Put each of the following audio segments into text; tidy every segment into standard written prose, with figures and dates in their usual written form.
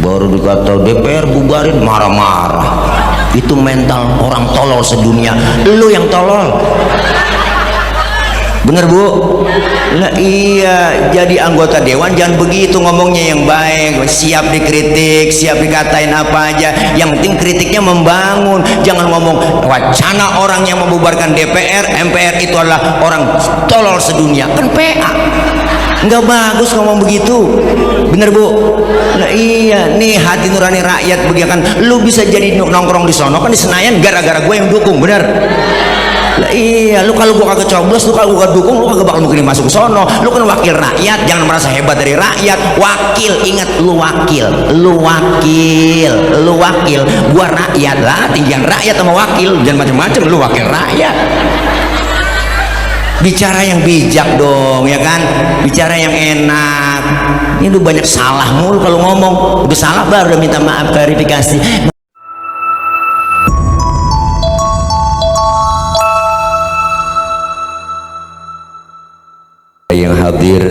Baru dikata DPR bubarin marah-marah. Itu mental orang tolol sedunia. Lu yang tolol. Bener Bu? Lah iya, jadi anggota dewan jangan begitu ngomongnya, yang baik, siap dikritik, siap dikatain apa aja, yang penting kritiknya membangun. Jangan ngomong wacana orang yang membubarkan DPR, MPR itu adalah orang tolol sedunia, kan PA. Nggak bagus ngomong begitu. Bener Bu? Nah iya, nih hati nurani rakyat begitu kan. Lu bisa jadi nongkrong di sono kan di Senayan gara-gara gue yang dukung, bener? Lah iya, lu kalau gua kagak coblos, lu kalau gua dukung, lu kagak bakal mungkin masuk ke sono. Lu kan wakil rakyat, jangan merasa hebat dari rakyat. Wakil, ingat lu wakil, lu wakil, lu wakil. Gua rakyat lah, tinggian rakyat sama wakil, jangan macam-macam. Lu wakil rakyat. Bicara yang bijak dong, ya kan? Bicara yang enak. Ini lu banyak salah mulu kalau ngomong. Udah salah baru udah minta maaf, klarifikasi. Yang hadir,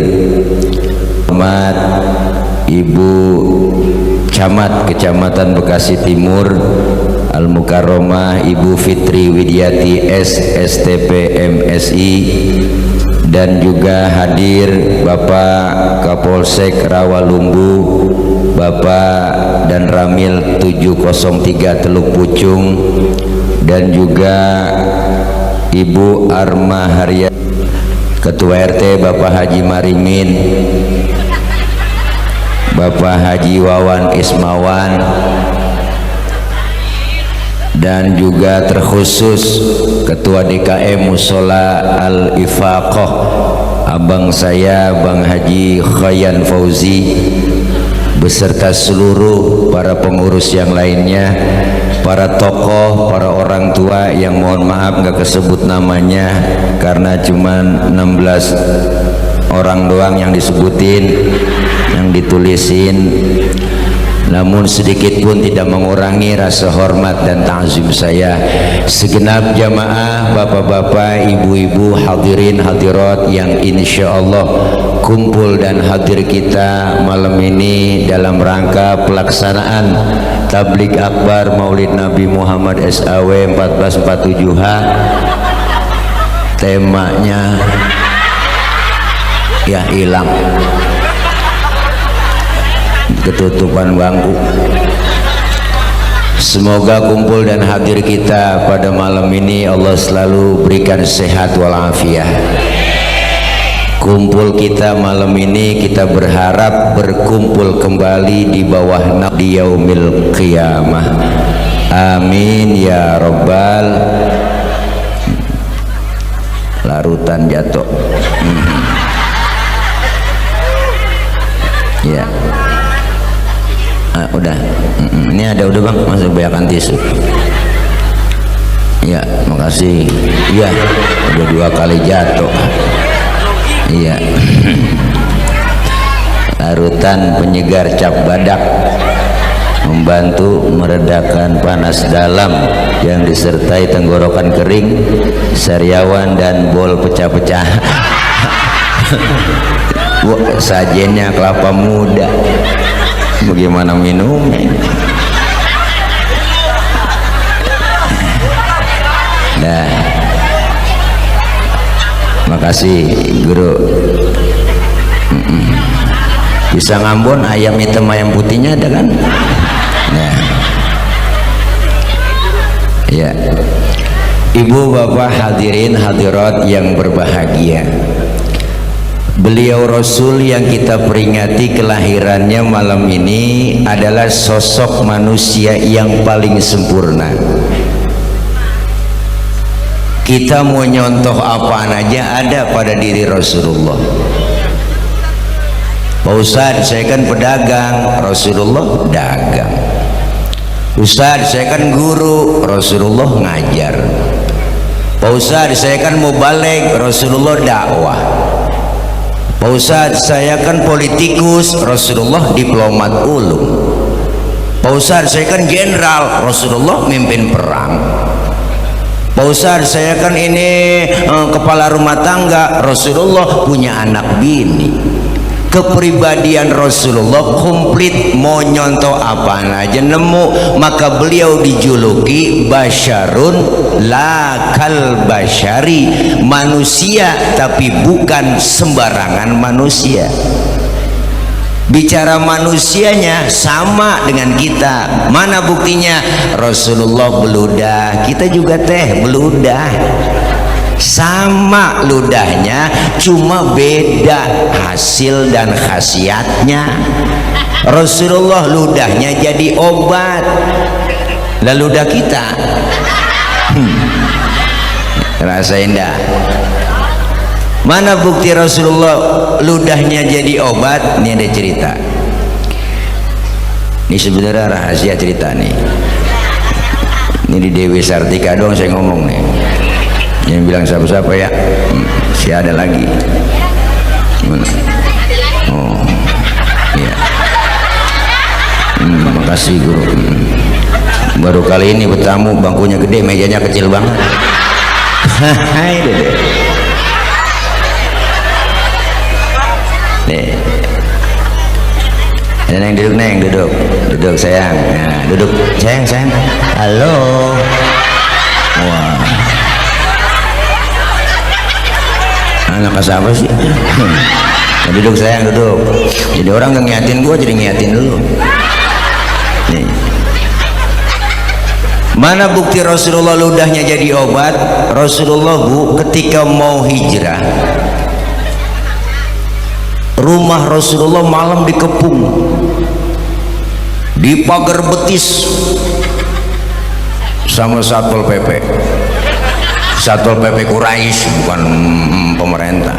hormat Ibu Camat Kecamatan Bekasi Timur Al-Mukarromah Ibu Fitri Widiati SSTP MSI, dan juga hadir Bapak Kapolsek Rawalumbu, Bapak dan Ramil 703 Teluk Pucung, dan juga Ibu Arma Haria, Ketua RT Bapak Haji Marimin, Bapak Haji Wawan Ismawan, dan juga terkhusus Ketua DKM Musola Al-Ifaqah abang saya Bang Haji Khayan Fauzi, beserta seluruh para pengurus yang lainnya, para tokoh, para orang tua yang mohon maaf nggak kesebut namanya karena cuma 16 orang doang yang disebutin, yang ditulisin, namun sedikit pun tidak mengurangi rasa hormat dan ta'zim saya. Segenap jamaah, bapak-bapak, ibu-ibu, hadirin hadirat yang insya Allah kumpul dan hadir kita malam ini dalam rangka pelaksanaan Tablik Akbar Maulid Nabi Muhammad SAW 1447H. Temanya ya hilang, ketutupan bangku. Semoga kumpul dan hadir kita pada malam ini Allah selalu berikan sehat walafiat. Kumpul kita malam ini kita berharap berkumpul kembali di bawah di yaumil qiyamah. Amin ya rabbal. Larutan jatuh. Ya. Udah. Ini ada udah Bang, masuk banyakan tisu. Ya, makasih. Iya, udah 2 kali jatuh. Iya. Larutan penyegar cap badak, membantu meredakan panas dalam yang disertai tenggorokan kering, sariawan dan bol pecah-pecah. Sajennya kelapa muda, bagaimana minumnya? Nah, makasih guru. Bisa ngambon ayam hitam ayam putihnya ada kan? Nah, ya, ibu bapak hadirin hadirat yang berbahagia, beliau Rasul yang kita peringati kelahirannya malam ini adalah sosok manusia yang paling sempurna. Kita mau nyontoh apaan aja ada pada diri Rasulullah. Pak Ustadz, saya kan pedagang, Rasulullah dagang. Ustadz, saya kan guru, Rasulullah ngajar. Pak Ustadz, saya kan mau balik, Rasulullah dakwah. Pak Ustadz, saya kan politikus, Rasulullah diplomat ulung. Pak Ustadz, saya kan jenderal, Rasulullah mimpin perang. Pak Ustadz, saya kan ini kepala rumah tangga, Rasulullah punya anak bini. kepribadian Rasulullah komplit, mau nyontoh apa aja nemu. Maka beliau dijuluki basyarun la kal basyari, manusia tapi bukan sembarangan manusia. Bicara manusianya sama dengan kita. Mana buktinya? Rasulullah beludah, kita juga teh beludah, sama ludahnya, cuma beda hasil dan khasiatnya. Rasulullah ludahnya jadi obat, lalu ludah kita rasain dah. Mana bukti Rasulullah ludahnya jadi obat? Ini ada cerita. Ini sebenarnya rahasia cerita nih. Ini di Dewi Sartika doang saya ngomong nih. Yang bilang siapa-siapa ya? Si ada lagi. Mana? Oh, iya. Makasih guru. Baru kali ini bertamu, bangkunya gede, mejanya kecil banget. Hai Dede. Nih. Ada yang duduk, Neng, duduk sayang. Nah, duduk sayang. Halo. Wah. Anak siapa sih? Nah, duduk sayang, duduk. Jadi orang nggak ngiatin gua, jadi ngiatin dulu. Nih. Mana bukti Rasulullah ludahnya jadi obat? Rasulullah ketika mau hijrah, rumah Rasulullah malam dikepung, di pagar betis sama Satpol PP. Satpol PP Quraisy, bukan pemerintah.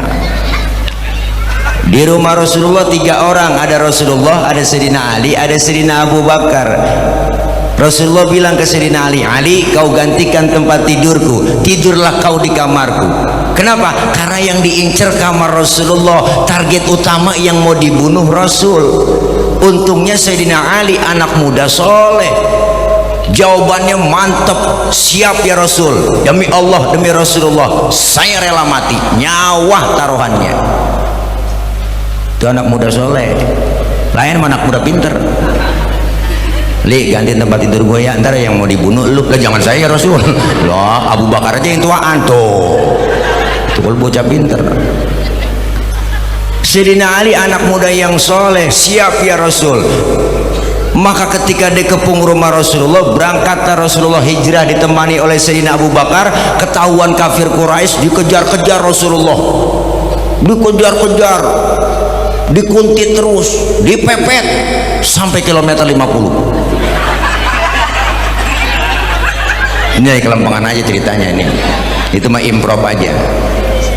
Di rumah Rasulullah 3 orang, ada Rasulullah, ada Sayyidina Ali, ada Sayyidina Abu Bakar. Rasulullah bilang ke Sayyidina Ali, Ali, kau gantikan tempat tidurku, tidurlah kau di kamarku. Kenapa? Karena yang diincar kamar Rasulullah, target utama yang mau dibunuh Rasul. Untungnya Sayyidina Ali anak muda soleh, jawabannya mantap, siap ya Rasul, demi Allah, demi Rasulullah, saya rela mati, nyawa taruhannya. Itu anak muda soleh. Lain anak muda pinter. Li, ganti tempat tidur gue ya, ntar yang mau dibunuh lu. Lah jangan saya ya Rasul. Lah Abu Bakar aja yang tuaan tuh. Itu bocah pinter. Sayyidina Ali anak muda yang soleh, siap ya Rasul. Maka ketika dikepung rumah Rasulullah, berangkat Rasulullah hijrah ditemani oleh Sayyidina Abu Bakar. Ketahuan kafir Quraisy, dikejar-kejar Rasulullah, dikejar-kejar, dikuntit terus, dipepet sampai kilometer 50. Ini dari Kelempangan aja ceritanya ini. Itu mah improv aja.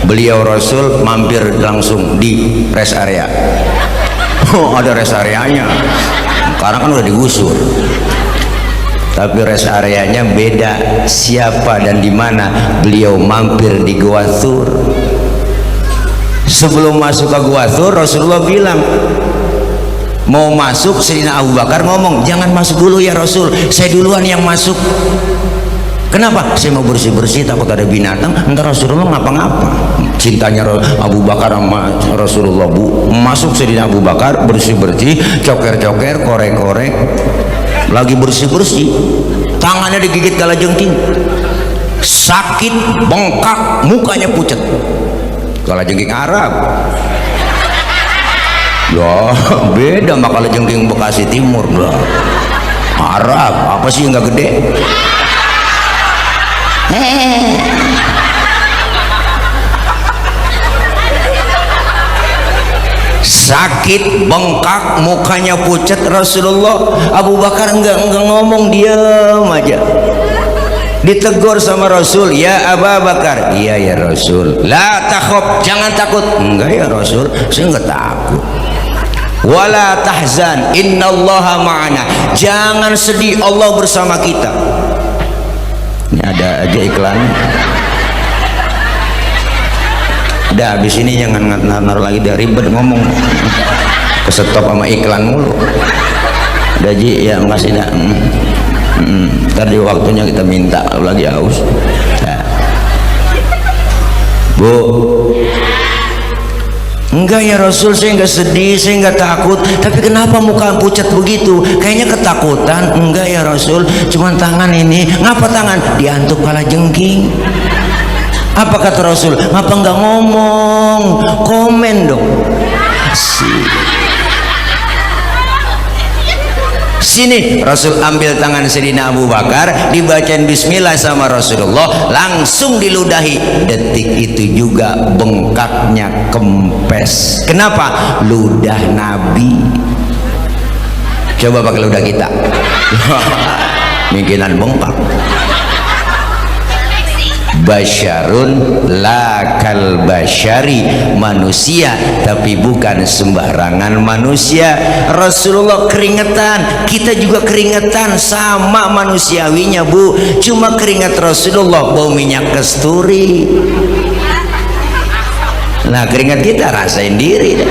Beliau Rasul mampir langsung di rest area. Oh, ada rest areanya. Karena kan udah digusur. Tapi rest areanya beda. Siapa dan di mana? Beliau mampir di Gua Thur. Sebelum masuk ke Gua Thur, Rasulullah bilang, mau masuk. Sayyidina Abu Bakar ngomong, jangan masuk dulu ya Rasul, saya duluan yang masuk. Kenapa? Saya mau bersih-bersih, takut ada binatang, ntar Rasulullah ngapa-ngapa. Cintanya Abu Bakar sama Rasulullah, masuk Sayyidina Abu Bakar, bersih-bersih, coker-coker, korek-korek, lagi bersih-bersih, tangannya digigit kalajengking, sakit, bengkak, mukanya pucat. Kalajengking Arab. Loh, beda sama kalajengking Bekasi Timur lah. Arab, apa sih nggak gede? Sakit, bengkak, mukanya pucat. Rasulullah, Abu Bakar enggak ngomong, diam aja. Ditegur sama Rasul, ya Abu Bakar. Iya ya Rasul. La takhaf, jangan takut. Enggak ya Rasul, saya enggak takut. Wala tahzan, innallaha ma'ana. Jangan sedih, Allah bersama kita. Ini ada aja iklan. Udah habis ini jangan naruh lagi, udah ribet ngomong, kesetop sama iklan mulu. Udah Ji, ya makasih dah. Ntar di waktunya kita minta lagi haus. Nah. Bu, Enggak ya Rasul, saya enggak sedih, saya enggak takut. Tapi kenapa muka pucat begitu? Kayaknya ketakutan. Enggak ya Rasul, cuman tangan ini. Ngapa tangan? Diantuk kala jengking. Apa kata Rasul? Ngapa enggak ngomong? Komen dong. Sini Rasul ambil tangan Sayyidina Abu Bakar, dibacain bismillah sama Rasulullah, langsung diludahi. Detik itu juga bengkaknya kempes. Kenapa? Ludah Nabi. Coba pakai ludah kita. Mungkinan bengkak. Basyarun lakal basyari, manusia tapi bukan sembarangan manusia. Rasulullah keringetan, kita juga keringetan, sama manusiawinya Bu, cuma keringat Rasulullah bau minyak kasturi. Nah keringat kita rasain diri.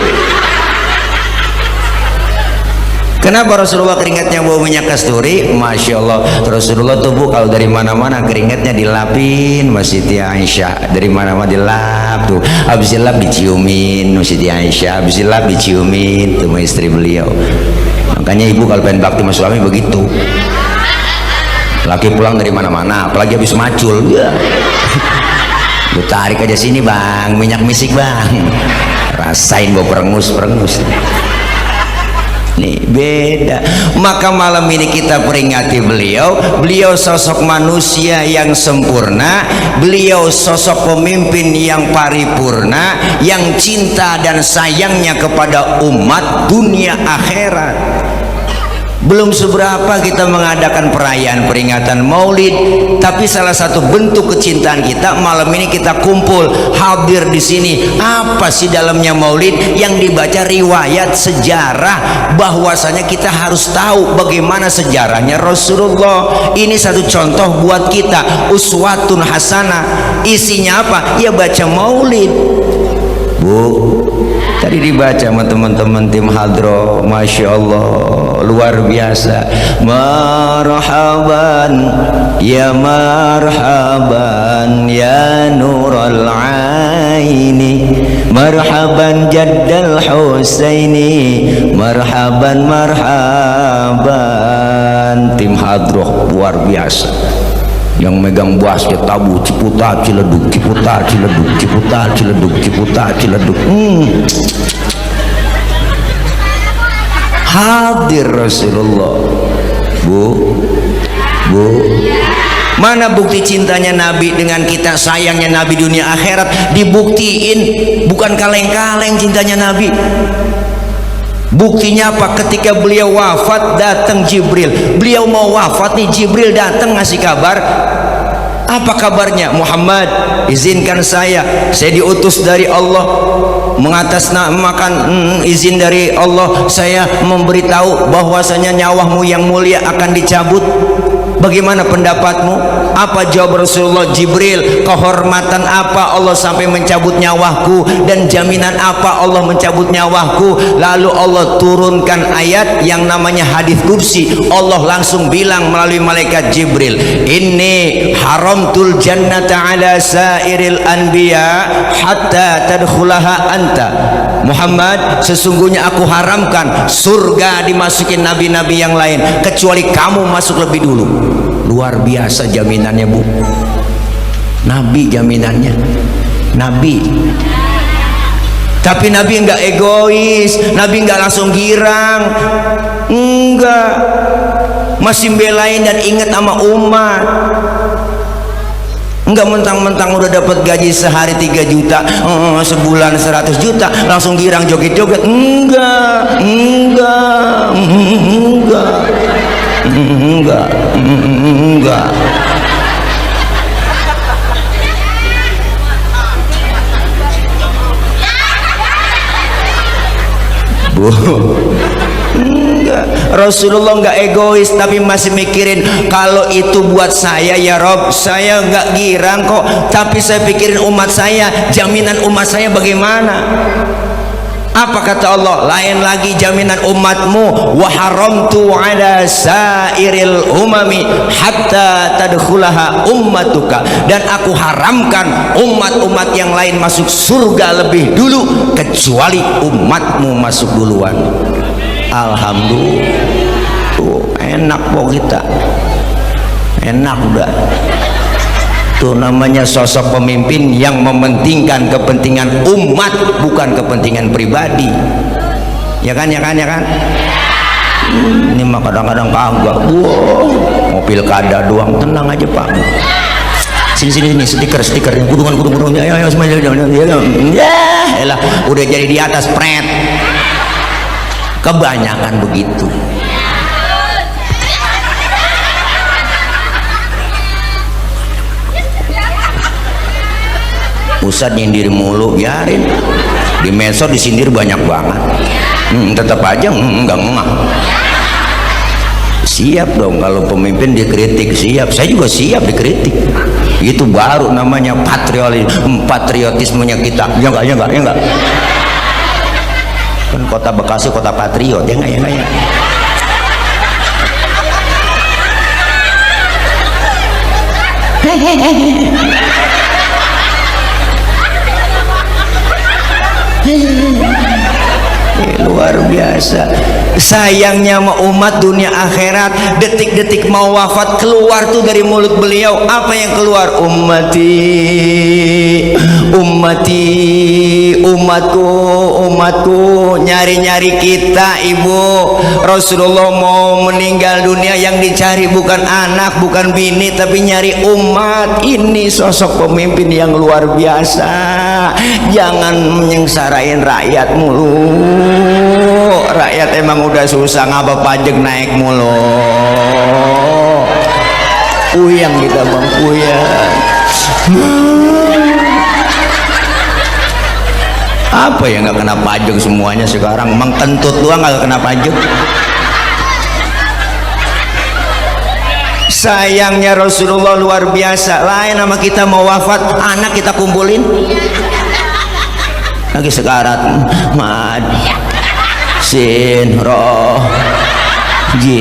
Kenapa Rasulullah keringatnya bau minyak kasturi? Masya Allah, Rasulullah tuh Bu kalau dari mana-mana keringatnya dilapin Siti Aisyah, dari mana-mana dilap tuh, habis dilap diciumin Siti Aisyah, habis dilap diciumin tuh istri beliau. Makanya ibu kalau pengen bakti sama suami begitu, laki pulang dari mana-mana apalagi habis macul ya. Lu tarik aja sini bang, minyak misik bang, rasain bau perengus-perengus. Nih beda. Maka malam ini kita peringati beliau. Beliau sosok manusia yang sempurna, beliau sosok pemimpin yang paripurna, yang cinta dan sayangnya kepada umat dunia akhirat. Belum seberapa kita mengadakan perayaan peringatan Maulid, tapi salah satu bentuk kecintaan kita malam ini kita kumpul hadir di sini. Apa sih dalamnya Maulid? Yang dibaca riwayat sejarah, bahwasanya kita harus tahu bagaimana sejarahnya Rasulullah. Ini satu contoh buat kita, uswatun hasanah. Isinya apa? Ya baca Maulid. Bu, tadi dibaca sama teman-teman tim hadroh, Masya Allah luar biasa. Marhaban ya marhaban ya nural aini, marhaban jaddal Husaini, marhaban marhaban. Tim hadroh luar biasa, yang megang basket tabu Ciputat Ciledug, Ciputat Ciledug, Ciputat Ciledug, Ciputat Ciledug. Hadir Rasulullah. Bu, mana bukti cintanya Nabi dengan kita, sayangnya Nabi dunia akhirat? Dibuktiin, bukan kaleng-kaleng cintanya Nabi. Buktinya apa? Ketika beliau wafat datang Jibril. Beliau mau wafat nih, Jibril datang ngasih kabar. Apa kabarnya? Muhammad, izinkan saya diutus dari Allah, mengatasnamakan izin dari Allah, saya memberitahu bahwasanya nyawamu yang mulia akan dicabut. Bagaimana pendapatmu? Apa jawab Rasulullah? Jibril, kehormatan apa Allah sampai mencabut nyawaku, dan jaminan apa Allah mencabut nyawaku? Lalu Allah turunkan ayat yang namanya hadis kursi. Allah langsung bilang melalui malaikat Jibril, inni haramtul jannata ala sairil anbiya hatta tadkhulaha anta. Muhammad, sesungguhnya aku haramkan surga dimasukin nabi-nabi yang lain kecuali kamu masuk lebih dulu. Luar biasa jaminannya Bu. Nabi jaminannya, Nabi. Tapi Nabi enggak egois, Nabi enggak langsung girang, enggak, masih belain dan ingat sama umat. Enggak mentang-mentang udah dapat gaji sehari 3 juta, sebulan 100 juta langsung girang joget-joget. Enggak, Bu. Enggak. Rasulullah enggak egois, tapi masih mikirin, kalau itu buat saya ya Rob, saya enggak girang kok, tapi saya pikirin umat saya, jaminan umat saya bagaimana. Apa kata Allah? Lain lagi jaminan umatmu, wa haramtu ala sairil umami hatta tadkhulaha ummatuka, dan aku haramkan umat-umat yang lain masuk surga lebih dulu kecuali umatmu masuk duluan. Alhamdulillah, tuh enak kok kita, enak udah. Itu namanya sosok pemimpin yang mementingkan kepentingan umat, bukan kepentingan pribadi. Ya kan, ya kan, ya kan. Ini mah kadang-kadang kagak. Mau pilkada doang, tenang aja Pak. Sini stiker gudungan ya semuanya ya elah, udah jadi di atas pret. Kebanyakan begitu. Ustadz nyindir mulu, biarin. Di medsos disindir banyak banget. Tetap aja enggak. Siap dong kalau pemimpin dikritik, siap. Saya juga siap dikritik. Itu baru namanya patriotismenya kita. Ya enggak. Kan kota Bekasi kota patriot, ya enggak ya. Luar biasa. Sayangnya umat dunia akhirat, detik-detik mau wafat keluar tuh dari mulut beliau apa yang keluar? Ummati, umatku. Nyari-nyari kita, ibu. Rasulullah mau meninggal dunia, yang dicari bukan anak, bukan bini, tapi nyari umat. Ini sosok pemimpin yang luar biasa. Jangan menyengsarain rakyat mulu. Rakyat emang udah susah, ngapa pajak naik mulu. Puyang kita bang, puyang. Apa ya nggak kena pajak semuanya sekarang? Mang kentut doang nggak kena pajak. Sayangnya Rasulullah luar biasa. Lain sama kita mau wafat, anak kita kumpulin lagi sekarat, mad sin roh j,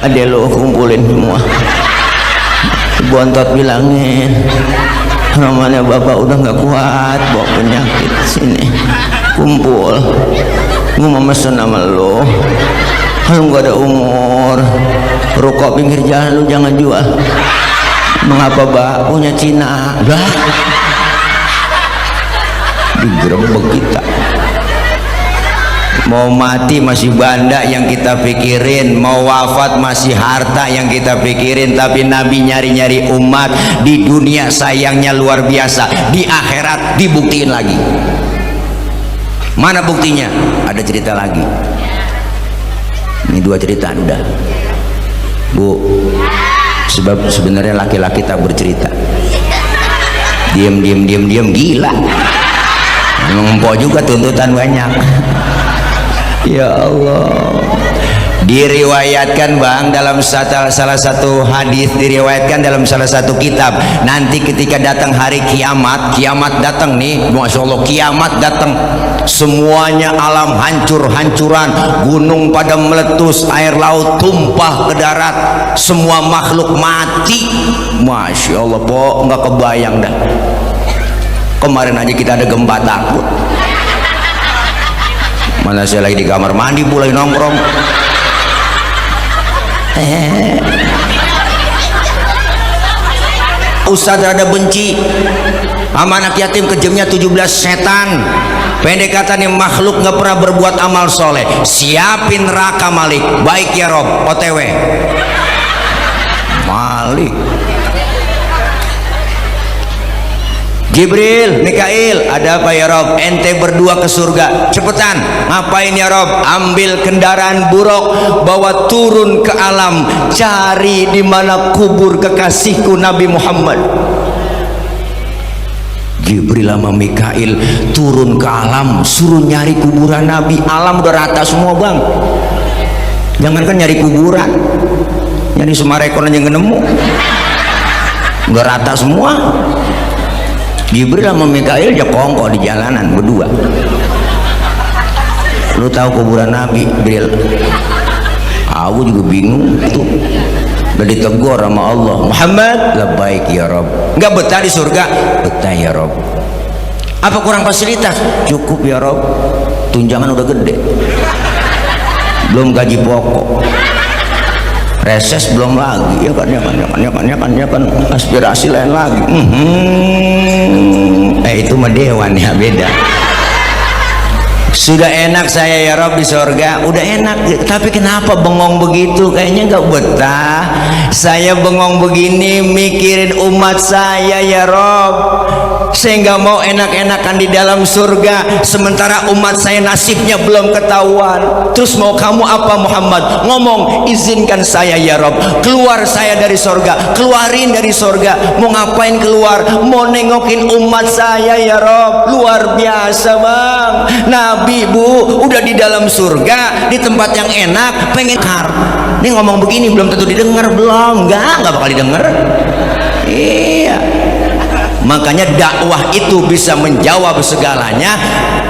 ada lo kumpulin semua. Bontot bilangin, namanya bapak udah nggak kuat bawa penyakit, sini kumpul, gue mau mesen sama lo. Kalau nggak ada umur, rokok pinggir jalan lu jangan jual. Mengapa bak punya Cina? Dah digerebek kita. Mau mati masih banda yang kita pikirin, mau wafat masih harta yang kita pikirin. Tapi Nabi nyari-nyari umat. Di dunia sayangnya luar biasa, di akhirat dibuktiin lagi. Mana buktinya? Ada cerita lagi. Ini 2 cerita udah, Bu. Sebab sebenarnya laki-laki tak bercerita, diam gila. Memang juga tuntutan banyak. Ya Allah. Diriwayatkan bang dalam salah satu hadis, diriwayatkan dalam salah satu kitab, nanti ketika datang hari kiamat datang nih, Masya Allah, kiamat datang, semuanya alam hancur-hancuran, gunung pada meletus, air laut tumpah ke darat, semua makhluk mati. Masya Allah, po nggak kebayang dah. Kemarin aja kita ada gempa takut. Mana saya lagi di kamar mandi mulai nongkrong. Ustadz rada benci sama anak yatim, kejamnya 17 setan. Pendek kata nih, makhluk nggak pernah berbuat amal soleh, siapin neraka Malik. Baik ya Rob, OTW Malik. Jibril, Mikail, ada apa ya Rob? Ente berdua ke surga, cepetan. Ngapain ya Rob? Ambil kendaraan buruk, bawa turun ke alam, cari di mana kubur kekasihku Nabi Muhammad. Jibril sama Mikail turun ke alam, suruh nyari kuburan Nabi. Alam udah rata semua bang, jangankan nyari kuburan, nyari Sumarekon aja nggak nemu, udah rata semua. Jibril sama Mikail aja kongko di jalanan berdua. Lu tahu kuburan Nabi, Jibril? Aku juga bingung tuh. Udah ditegur sama Allah, Muhammad, labbaik ya Rob. Nggak betah di surga? Betah ya Rob. Apa kurang fasilitas? Cukup ya Rob. Tunjangan udah gede, belum gaji pokok, reses belum lagi, ya kan aspirasi lain lagi. Itu mah dewan ya, beda. Sudah enak saya ya Rob di surga, udah enak, tapi kenapa bengong begitu? Kayaknya nggak betah. Saya bengong begini mikirin umat saya ya Rob. Saya nggak mau enak-enakan di dalam surga, sementara umat saya nasibnya belum ketahuan. Terus mau kamu apa Muhammad? Ngomong, izinkan saya ya Rob, keluar saya dari surga, keluarin dari surga. Mau ngapain keluar? Mau nengokin umat saya ya Rob. Luar biasa bang. Nabi bu udah di dalam surga, di tempat yang enak, pengen kar. Ini ngomong begini belum tentu didengar, belum, nggak bakal didengar. Iya. Makanya dakwah itu bisa menjawab segalanya,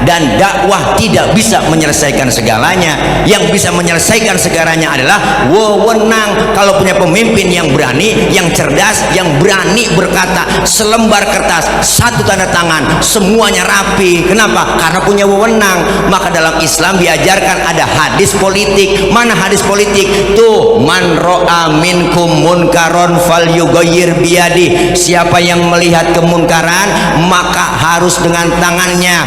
dan dakwah tidak bisa menyelesaikan segalanya. Yang bisa menyelesaikan segalanya adalah wewenang. Kalau punya pemimpin yang berani, yang cerdas, yang berani berkata, selembar kertas, satu tanda tangan, semuanya rapi. Kenapa? Karena punya wewenang. Maka dalam Islam diajarkan ada hadis politik. Mana hadis politik? Tuh, man ro'a minkum munkaron falyughayyir biyadi. Siapa yang melihat kemunkaran, maka harus dengan tangannya.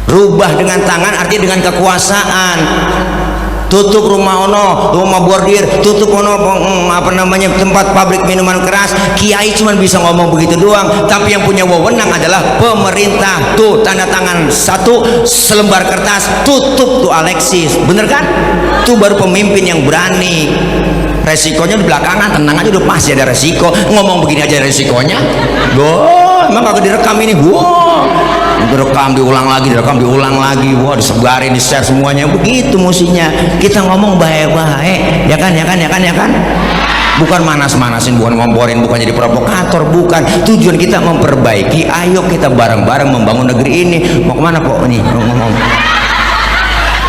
Rubah dengan tangan artinya dengan kekuasaan. Tutup rumah ono, rumah bordir, tutup ono tempat pabrik minuman keras. Kiai cuma bisa ngomong begitu doang, tapi yang punya wewenang adalah pemerintah. Tuh tanda tangan satu, selembar kertas, tutup tuh Alexis, bener kan? Tuh baru pemimpin yang berani. Resikonya di belakangan, tenang aja, udah pasti ada resiko. Ngomong begini aja resikonya. Loh, emang kagak direkam ini? Wow, direkam diulang lagi, direkam diulang lagi. Wah, disebarin, di share semuanya. Begitu musinya. Kita ngomong baik-baik, ya kan? Bukan manas-manasin, bukan ngomporin, bukan jadi provokator, bukan. Tujuan kita memperbaiki. Ayo kita bareng-bareng membangun negeri ini. Mau kemana kok nih? Ngomong.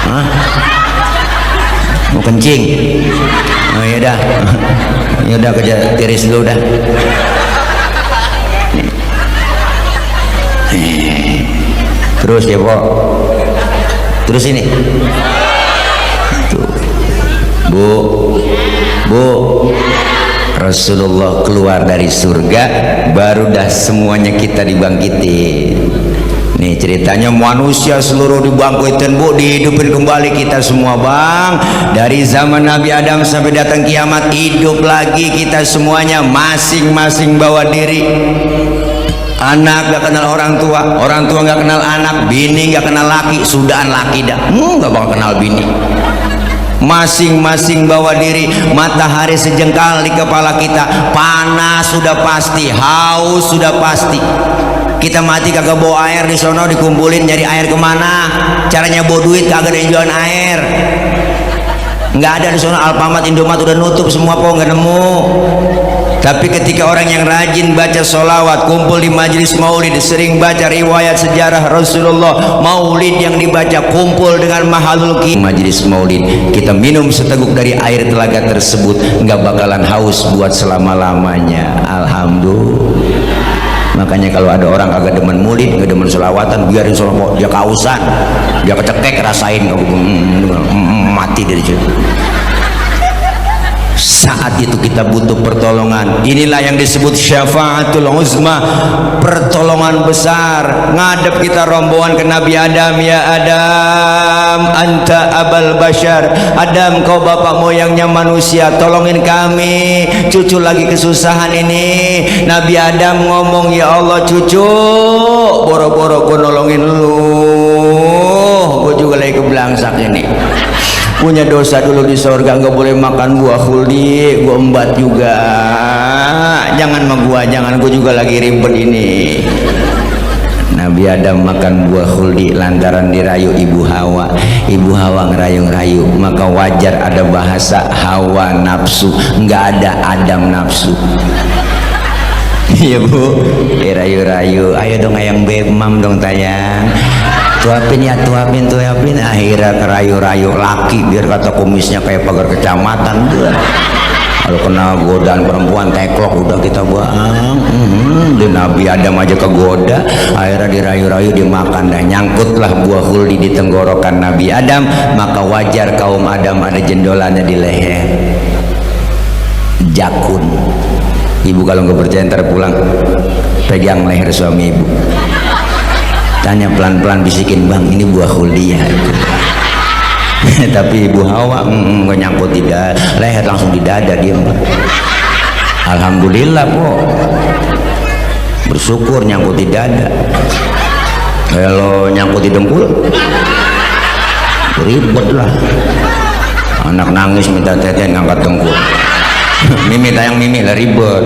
Hah? Mau kencing? Oh ya udah kerja tiris dulu dah. Terus ya Pok, terus ini tuh. Bu Rasulullah keluar dari surga, baru dah semuanya kita dibangkitin. Nih ceritanya manusia seluruh dibangkitin bu, dihidupin kembali kita semua bang. Dari zaman Nabi Adam sampai datang kiamat, hidup lagi kita semuanya, masing-masing bawa diri. Anak gak kenal orang tua gak kenal anak, bini gak kenal laki, sudahan laki dah, gak bakal kenal bini. Masing-masing bawa diri. Matahari sejengkal di kepala kita, panas sudah pasti, haus sudah pasti. Kita mati kagak bawa air, di sono dikumpulin, nyari air kemana? Caranya bawa duit, kagak ada yang jualan air. Nggak ada di sono. Alfamart, Indomaret udah nutup semua, po nggak nemu. Tapi ketika orang yang rajin baca sholawat, kumpul di majelis maulid, sering baca riwayat sejarah Rasulullah, maulid yang dibaca, kumpul dengan mahalul majelis maulid, kita minum seteguk dari air telaga tersebut, nggak bakalan haus buat selama-lamanya. Alhamdulillah. Makanya kalau ada orang agak demen maulid, nggak demen sholawatan, biarin sholawat, dia kausan, dia kecekek, rasain mati dari situ. Saat itu kita butuh pertolongan. Inilah yang disebut syafaatul uzma, pertolongan besar. Ngadep kita rombongan ke Nabi Adam. Ya Adam, anta abal bashar. Adam, kau bapak moyangnya manusia, tolongin kami, cucu lagi kesusahan ini. Nabi Adam ngomong, ya Allah cucu, boro-boro gue nolongin lu, gue juga lagi keblangsak ini, punya dosa dulu di surga, nggak boleh makan buah khuldi, gue embat juga, jangan sama gua, jangan, gue juga lagi ribet ini. Nabi Adam makan buah khuldi lantaran dirayu ibu Hawa. Ibu Hawa ngerayu-rayu, maka wajar ada bahasa Hawa nafsu, nggak ada Adam nafsu. Iya Bu, rayu-rayu, ayo dong ayang bemam dong tayang, tuapin ya tuapin, akhirnya kerayu-rayu laki biar kata kumisnya kayak pagar kecamatan. Kalau kena godaan perempuan teklok udah kita buang. Di Nabi Adam aja kegoda, akhirnya dirayu-rayu dimakan dan nyangkutlah buah huldi di tenggorokan Nabi Adam. Maka wajar kaum Adam ada jendolannya di leher. Jakun. Ibu kalau nggak percaya ntar pulang pegang leher suami ibu, tanya pelan-pelan, bisikin, bang ini buah huldi ya. Tapi ibu Hawa nggak nyangkut di leher, langsung di dada dia. Alhamdulillah po, bersyukur nyangkut di dada. Kalau nyangkut di dengkul ribet lah, anak nangis minta teten ngangkat dengkul. Mimi tayang mimi lah, ribet.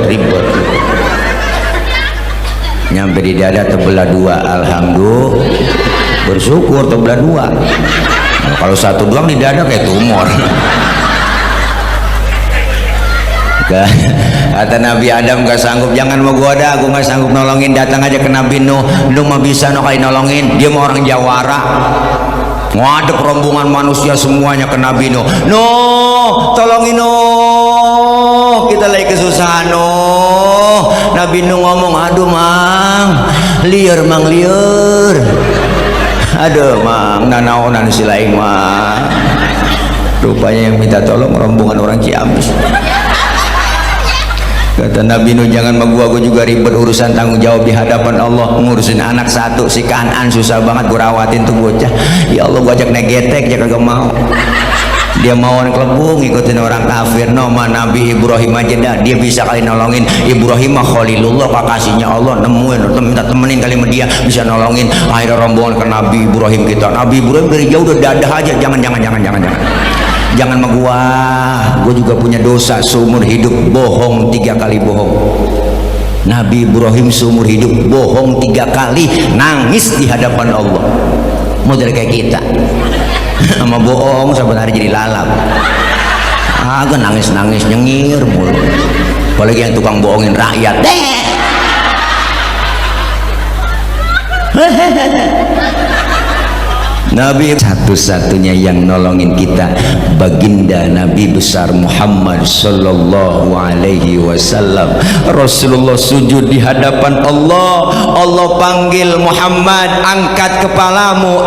Nyampe di dada terbelah dua, alhamdulillah, bersyukur terbelah dua. Nah, kalau satu doang di dada kayak tumor. Kata Nabi Adam gak sanggup, jangan mau gua ada, aku gak sanggup nolongin, datang aja ke Nabi Nuh mah bisa no kali nolongin, dia mau orang Jawara. Ngadep rombongan manusia semuanya ke Nabi Nuh, Nuh tolongin Nuh, kita lagi kesusahan Nuh. Nabi Nuh ngomong, aduh mang liar, aduh mang nanaonan silaing mang. Rupanya yang minta tolong rombongan orang Ciamis. Kata Nabi Nuh, jangan sama gua juga ribet urusan tanggung jawab di hadapan Allah. Ngurusin anak satu si Kanan susah banget gua rawatin tuh bocah. Ya Allah, gua ajak negetek aja kagak mau. Dia mau kelebung ngikutin orang kafir. Nama Nabi Ibrahim aja dah, dia bisa kali nolongin. Ibrahim mah Khalilullah, kakasihnya Allah, nemuin minta temenin kali sama dia, bisa nolongin. Akhirnya rombongan ke Nabi Ibrahim kita. Nabi Ibrahim dari jauh udah dadah aja, jangan sama gua juga punya dosa seumur hidup, bohong 3 kali bohong. Nabi Ibrahim seumur hidup bohong 3 kali, nangis di hadapan Allah. Model kayak kita sama bohong saban hari jadi lalap, agak nangis nyengir mulu. Apalagi yang tukang bohongin rakyat, Nabi satu-satunya yang nolongin kita, baginda Nabi besar Muhammad sallallahu alaihi wasallam. Rasulullah sujud di hadapan Allah. Allah panggil Muhammad, angkat kepalamu,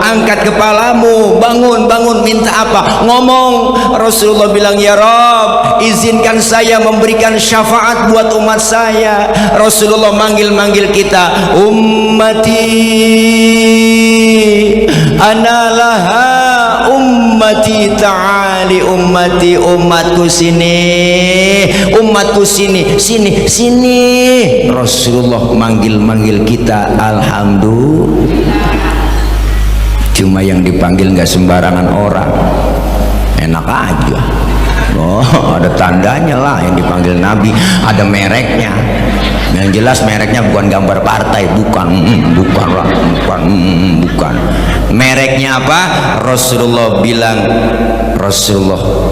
bangun, minta apa? Ngomong. Rasulullah bilang, ya Rabb, izinkan saya memberikan syafaat buat umat saya. Rasulullah manggil kita, ummati analaha, ummati ta'ali, umatku sini, sini. Rasulullah manggil kita, alhamdulillah. Cuma yang dipanggil nggak sembarangan orang, enak aja. Oh, ada tandanya lah yang dipanggil Nabi, ada mereknya. Yang jelas mereknya bukan gambar partai, bukan. Mereknya apa? Rasulullah bilang,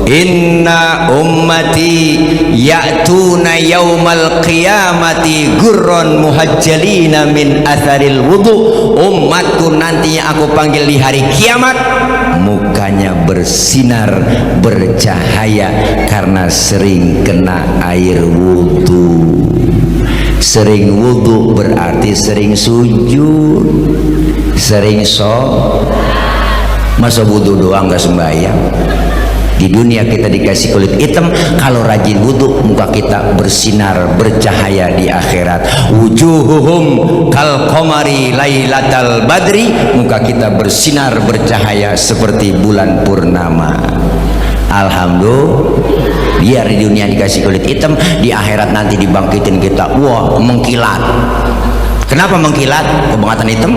inna ummati ya'tuna yaumal qiyamati gurron muhajjalina min atharil wudu. Umatku nantinya aku panggil di hari kiamat, mukanya bersinar bercahaya karena sering kena air wudu. Sering wudu berarti sering sujud, sering masa wudu doang gak sembahyang? Di dunia kita dikasih kulit hitam, kalau rajin wudu muka kita bersinar bercahaya di akhirat. Wujuhuhum kal qamari lailatal badri, muka kita bersinar bercahaya seperti bulan purnama. Alhamdulillah, biar di dunia dikasih kulit hitam, di akhirat nanti dibangkitin kita, wah mengkilat. Kenapa mengkilat? Kebangatan hitam?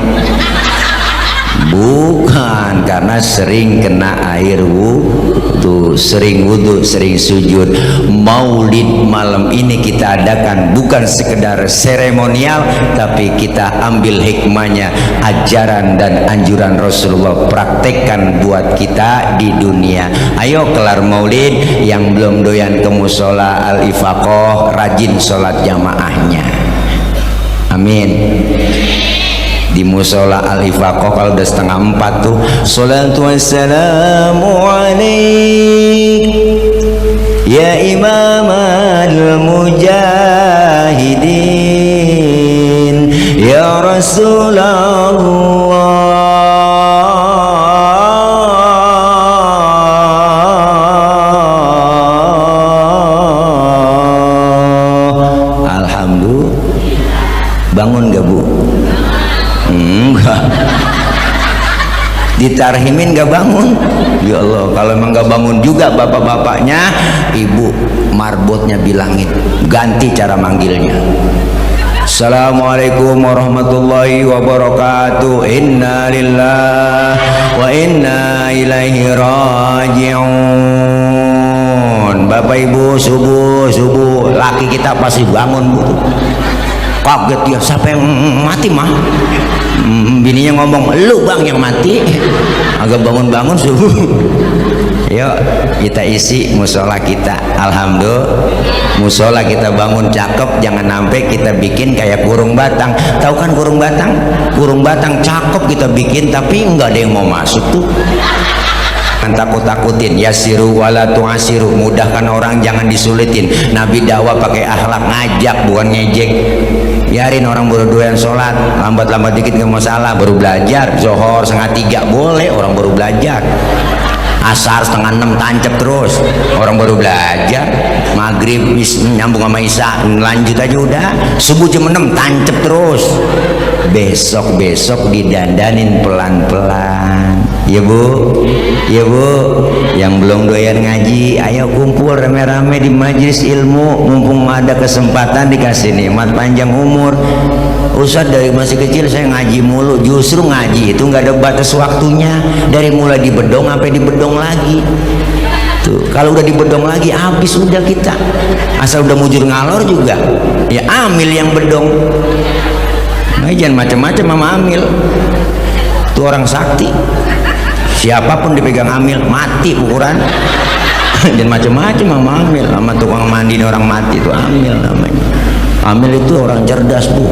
Bukan, karena sering kena air wudu, sering sujud. Maulid malam ini kita adakan bukan sekedar seremonial, tapi kita ambil hikmahnya, ajaran dan anjuran Rasulullah, praktekkan buat kita di dunia. Ayo kelar maulid, yang belum doyan ke musola Al-Ifaqoh, rajin sholat jamaahnya. Amin. Di musola Al-Ifaqah kalau udah 3:30 tuh salatu wassalamu alaik ya imamal mujahidin ya Rasulullah. Alhamdulillah. Bangun gak bu? Enggak. Ditarhimin gak bangun? Ya Allah, kalau emang gak bangun juga bapak-bapaknya, ibu marbotnya bilangin, ganti cara manggilnya. Assalamualaikum warahmatullahi wabarakatuh. Inna lillah wa inna ilaihi raji'un. Bapak ibu subuh laki kita pasti bangun bu. Kaget ya, siapa yang mati mah? Bininya ngomong, lu bang yang mati. Agak bangun-bangun subuh. Yuk kita isi musola kita. Alhamdulillah musola kita bangun cakep. Jangan sampai kita bikin kayak kurung batang. Tahu kan kurung batang? Kurung batang cakep kita bikin tapi nggak ada yang mau masuk tuh. Kan takut-takutin, yasiru wala tu'asiru, mudahkan orang jangan disulitin. Nabi dakwah pakai akhlak, ngajak bukan ngejek. Biarin orang baru doyan sholat, lambat-lambat dikit nggak masalah. Baru belajar, zohor 2:30 boleh, orang baru belajar. Asar 5:30 tancap terus, orang baru belajar. Maghrib nyambung sama isya, lanjut aja udah. Subuh jam 6 tancap terus. Besok didandanin pelan-pelan. Ya bu, ya bu, yang belum doyan ngaji, ayo kumpul rame-rame di majelis ilmu. Mumpung ada kesempatan dikasih nikmat panjang umur. Ustaz dari masih kecil saya ngaji mulu. Justru ngaji itu nggak ada batas waktunya. Dari mulai di bedong sampai di bedong lagi. Tuh, kalau udah di bedong lagi habis udah kita. Asal udah mujur ngalor juga, ya amil yang bedong. Nah, jangan macam-macam sama amil. Itu orang sakti. Siapapun dipegang amil mati ukuran. Dan macam-macam sama amil, sama tukang mandi orang mati itu amil namanya. Amil itu orang cerdas bu.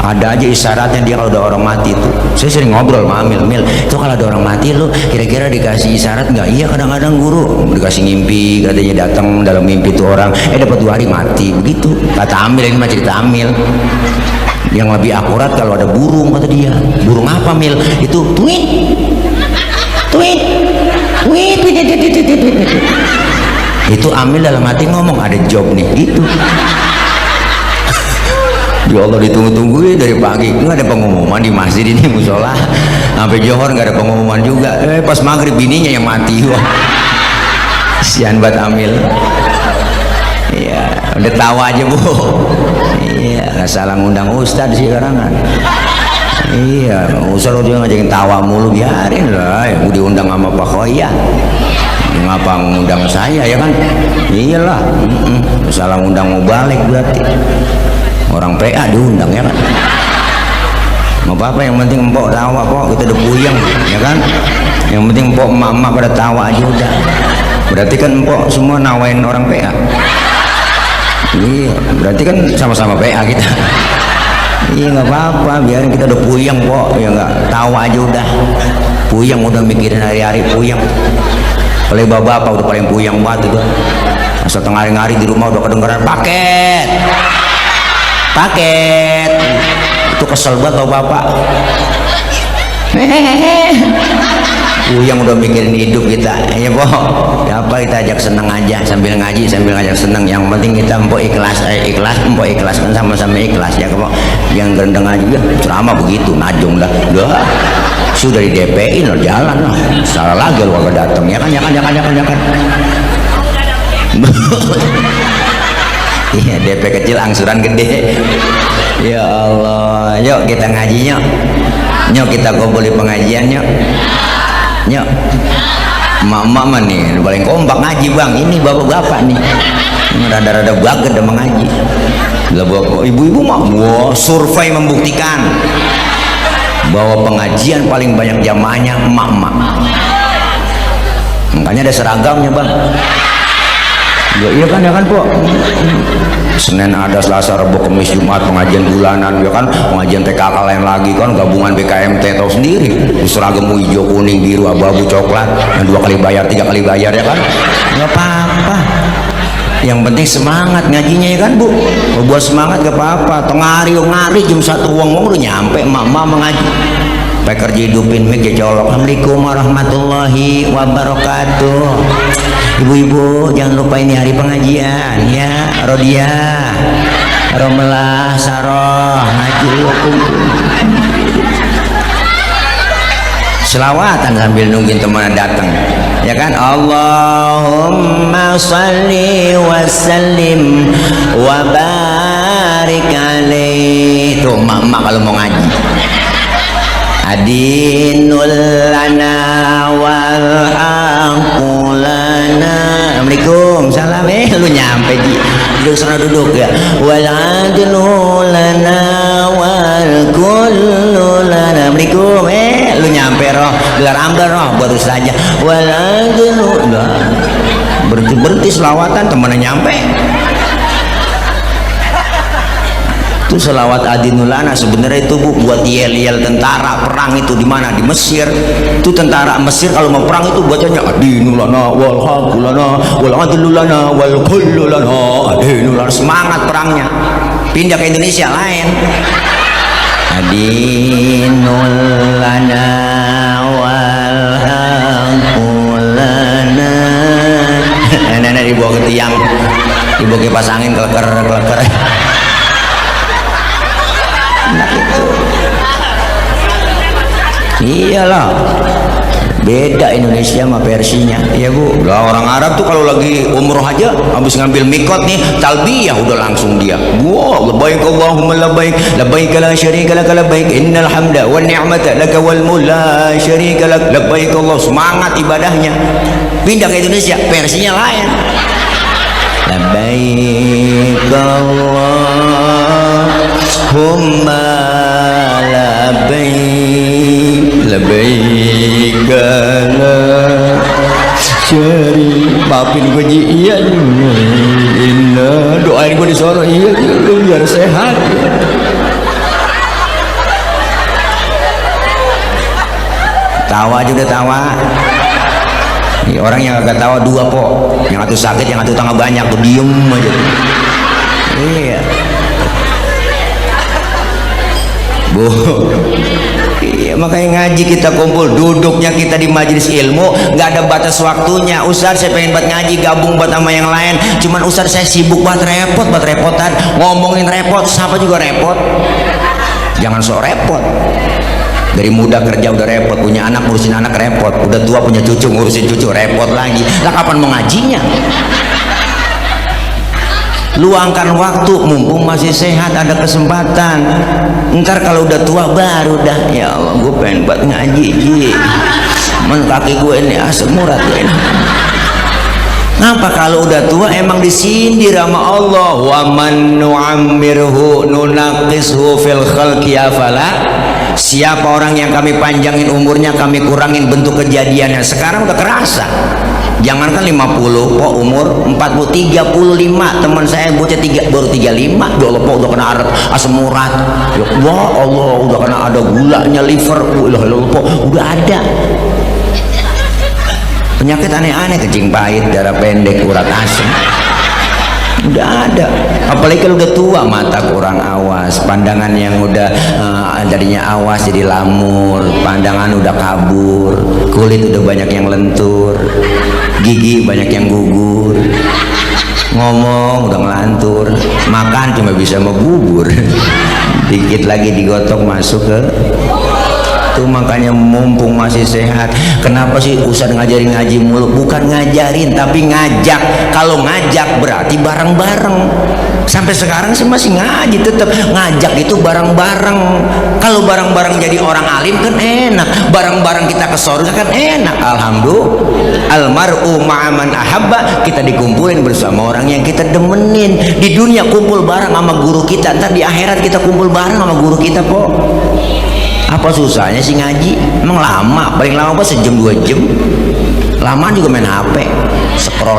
Ada aja isyaratnya dia kalau ada orang mati itu. Saya sering ngobrol sama amil, mil itu kalau ada orang mati lu kira-kira dikasih isyarat nggak? Iya kadang-kadang guru dikasih ngimpi, katanya datang dalam mimpi itu orang, dapat 2 hari mati begitu. Kata amil, ini mah cerita amil. Yang lebih akurat kalau ada burung, kata dia. Burung apa mil? Itu tuit. Itu amil dalam hati ngomong ada job nih gitu. Ya Allah ditunggu-tunggu dari pagi nggak ada pengumuman di masjid ini musola sampai johor nggak ada pengumuman juga. Pas maghrib bininya yang mati. Wah sian banget amil. Iya udah tahu aja bu. Iya nggak salah ngundang ustad sih sekarang kan. Iya, usah lo dia ngajakin tawa mulu, biarin lah. Yang diundang sama Pak Khoya, ngapa ngundang saya ya kan? Iyalah, salah ngundang mau balik berarti. Orang PA diundang ya kan? Mau apa yang penting empok tawa kok, kita udah puyeng ya kan? Yang penting empok emak-emak pada tawa aja udah. Berarti kan empok semua nawain orang PA. Iya, berarti kan sama-sama PA kita. Iya nggak apa-apa, biarin kita udah puyeng kok, ya nggak tahu aja udah. Puyeng udah mikirin hari-hari puyeng. Kalau bapak udah paling puyeng banget itu. Asal tengah hari di rumah udah kedengeran paket. Itu kesel banget bapak. Puyeng udah mikirin hidup kita, ya boh. Ya apa kita ajak seneng aja sambil ngaji sambil ngajak seneng. Yang penting kita empok ikhlas, empok ikhlas kan sama-sama ikhlas ya kok. Yang gendeng aja ya ceramah begitu najung dah. Sudah di DP-in lo jalan lah. Salah lagi lo kagak datang ya kan. Iya DP kecil angsuran gede. Ya Allah, yuk kita ngaji nyok kita kumpul di pengajian nyok. Emak-emak mah nih paling kompak ngaji bang. Ini bapak-bapak nih rada-rada baget sama ngaji. Lah bapak ibu-ibu mah survei membuktikan bahwa pengajian paling banyak jamaahnya emak-emak. Makanya ada seragamnya bang. Iya kan, ya kan po. Senin ada, Selasa, Rabu, Kamis, Jumat pengajian bulanan, ya kan, pengajian TKK lain lagi kan, gabungan BKMT tahu sendiri, seragam hijau, kuning, biru, abu-abu, coklat, yang 2 kali bayar, 3 kali bayar, ya kan, nggak apa-apa. Yang penting semangat ngajinya, ya kan bu. Buat semangat gak apa-apa. Ngari jam 1 uang udah nyampe mama mengaji. Pakai kerja hidupin mic ya colok. Assalamualaikum warahmatullahi wabarakatuh. Ibu-ibu jangan lupa ini hari pengajian ya. Rodia, Romelah, Saroh, ngaji selawatan sambil nungguin teman datang, ya kan. Allahumma shalli wa sallim wa barik alaihi. Tuh mak kalau mau ngaji, adinul lana wal aqulana. Assalamualaikum, salam. Lu nyampe di duduk sana, duduk ya. Wal adlu lana wal kullu lana. Assalamualaikum. Lu nyampe roh, gelar amdal roh baru saja. Wal adlu. Berhenti selawatan, temennya nyampe. Itu selawat adinulana sebenarnya itu bu buat yel-yel tentara perang itu di mana, di Mesir. Itu tentara Mesir kalau mau perang itu bacanya adinulana wal haqulana wal adlulana wal kullulana adinulana, semangat perangnya. Pindah ke Indonesia lain, adinulana wal haqulana. Nenek dibawa ke tiang, dibawa ke kipas angin, keleker. Nah itu iyalah, beda Indonesia sama versinya ya bu. Lah orang Arab tuh kalau lagi umroh aja habis ngambil mikot nih talbiyah udah langsung dia wow, labbaik Allahumma labbaik labbaik la syarika lak labbaik innal hamda wan ni'mata lak wal mulk la syarika lak labbaik Allah. Semangat ibadahnya. Pindah ke Indonesia versinya lain, labbaik Allahumma labbaik labbaik la syarika. Maafin gue Ji, iya inna doain gue di sono, iya lu biar sehat. Tawa juga tawa. Ini orang yang agak tawa dua po, yang satu sakit, yang satu tangga banyak tuh diem aja. Iya bu, iya makanya ngaji kita kumpul, duduknya kita di majelis ilmu nggak ada batas waktunya. Ustaz saya pengen buat ngaji gabung buat sama yang lain, cuman Ustaz saya sibuk buat repotan, ngomongin repot, siapa juga repot. Jangan sok repot. Dari muda kerja udah repot, punya anak ngurusin anak repot, udah tua punya cucu ngurusin cucu repot lagi. Lah kapan mau ngajinya? Luangkan waktu mumpung masih sehat, ada kesempatan. Ntar kalau udah tua baru dah, ya Allah gue pengen buat ngaji Ji. Men kaki gue ini asam urat ini. Ngapa kalau udah tua emang disindir sama Allah, wa man nu'ammirhu nunaqishu fil khalqi afala. Siapa orang yang kami panjangin umurnya, kami kurangin bentuk kejadiannya. Sekarang udah kerasa. Jangankan 50, kok umur 40, 35. Teman saya bocah baru 35. Ya Allah, Pak, udah kena asam urat. Ya Allah, udah kena ada gulanya, liver. Udah ada. Penyakit aneh-aneh, kencing pahit, darah pendek, urat asam. Udah ada. Apalagi kalau udah tua, mata kurang awas, pandangan yang udah tadinya awas jadi lamur, pandangan udah kabur, kulit udah banyak yang lentur, gigi banyak yang gugur, ngomong udah ngelantur, makan cuma bisa mau bubur, dikit lagi digotok masuk ke tuh. Makanya mumpung masih sehat, kenapa sih Ustaz ngajarin ngaji mulu? Bukan ngajarin tapi ngajak. Kalau ngajak berarti bareng-bareng. Sampai sekarang sih masih ngaji, tetap ngajak itu bareng-bareng. Kalau bareng-bareng jadi orang alim kan enak, bareng-bareng kita ke surga kan enak. Alhamdulillah, almar'u ma'aman ahabba, kita dikumpulin bersama orang yang kita demenin. Di dunia kumpul bareng sama guru kita, ntar di akhirat kita kumpul bareng sama guru kita po. Apa susahnya sih ngaji? Emang lama, paling lama apa sejam 2 jam. Lama juga main HP.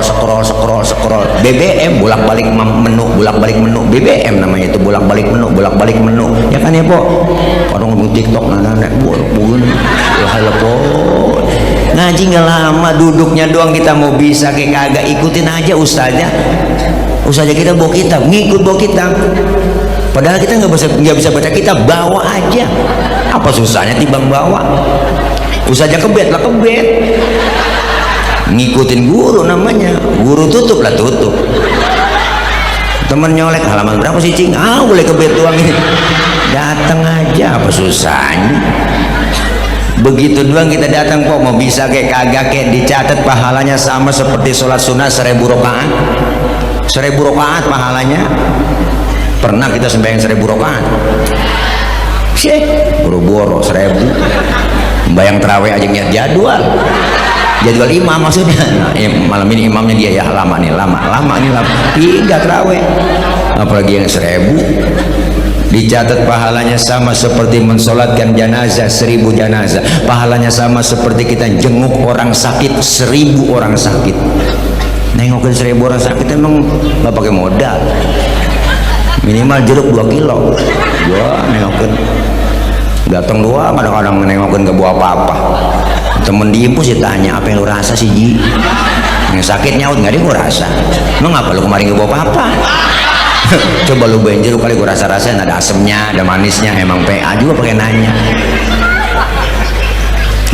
scroll BBM bolak-balik menu BBM namanya itu, bolak-balik menu ya kan ya po, orang ngomong TikTok anak-anak bukan ngaji nggak lama, duduknya doang kita mau bisa kayak kagak, ikutin aja ustaznya kita bawa kitab, ngikut bawa kitab, padahal kita nggak bisa baca kitab, bawa aja, apa susahnya timbang bawa. Ustaznya kebet lah kebet, ngikutin guru namanya, guru tutup lah tutup, temen nyolek halaman berapa sih cing, boleh kebet doang ini, datang aja apa susahnya. Begitu doang kita datang kok mau bisa kayak kagak, kayak dicatat pahalanya sama seperti sholat sunnah 1000 rakaat, 1000 rakaat pahalanya. Pernah kita sembahyang 1000 rakaat, boro-boro 1000. Bayang terawih aja ngeliat jadwal imam maksudnya. Nah, malam ini imamnya dia ya lama nih 3 terawih, apalagi yang 1000. Dicatat pahalanya sama seperti mensolatkan jenazah 1000 jenazah, pahalanya sama seperti kita jenguk orang sakit 1000 orang sakit. Nengokin 1000 orang sakit emang gak pakai modal, minimal jeruk 2 kilo gua nengokin, datang doang kadang-kadang nengokin gak bawa apa-apa. Temen diimpus ditanya apa yang lu rasa sih Ji, yang sakit nyaut nggak, dia gua rasa emang apa lu kemarin gak bawa apa-apa. Coba lu bawain jeruk kali, gua rasa-rasain ada asemnya ada manisnya, emang PA juga pakai nanya.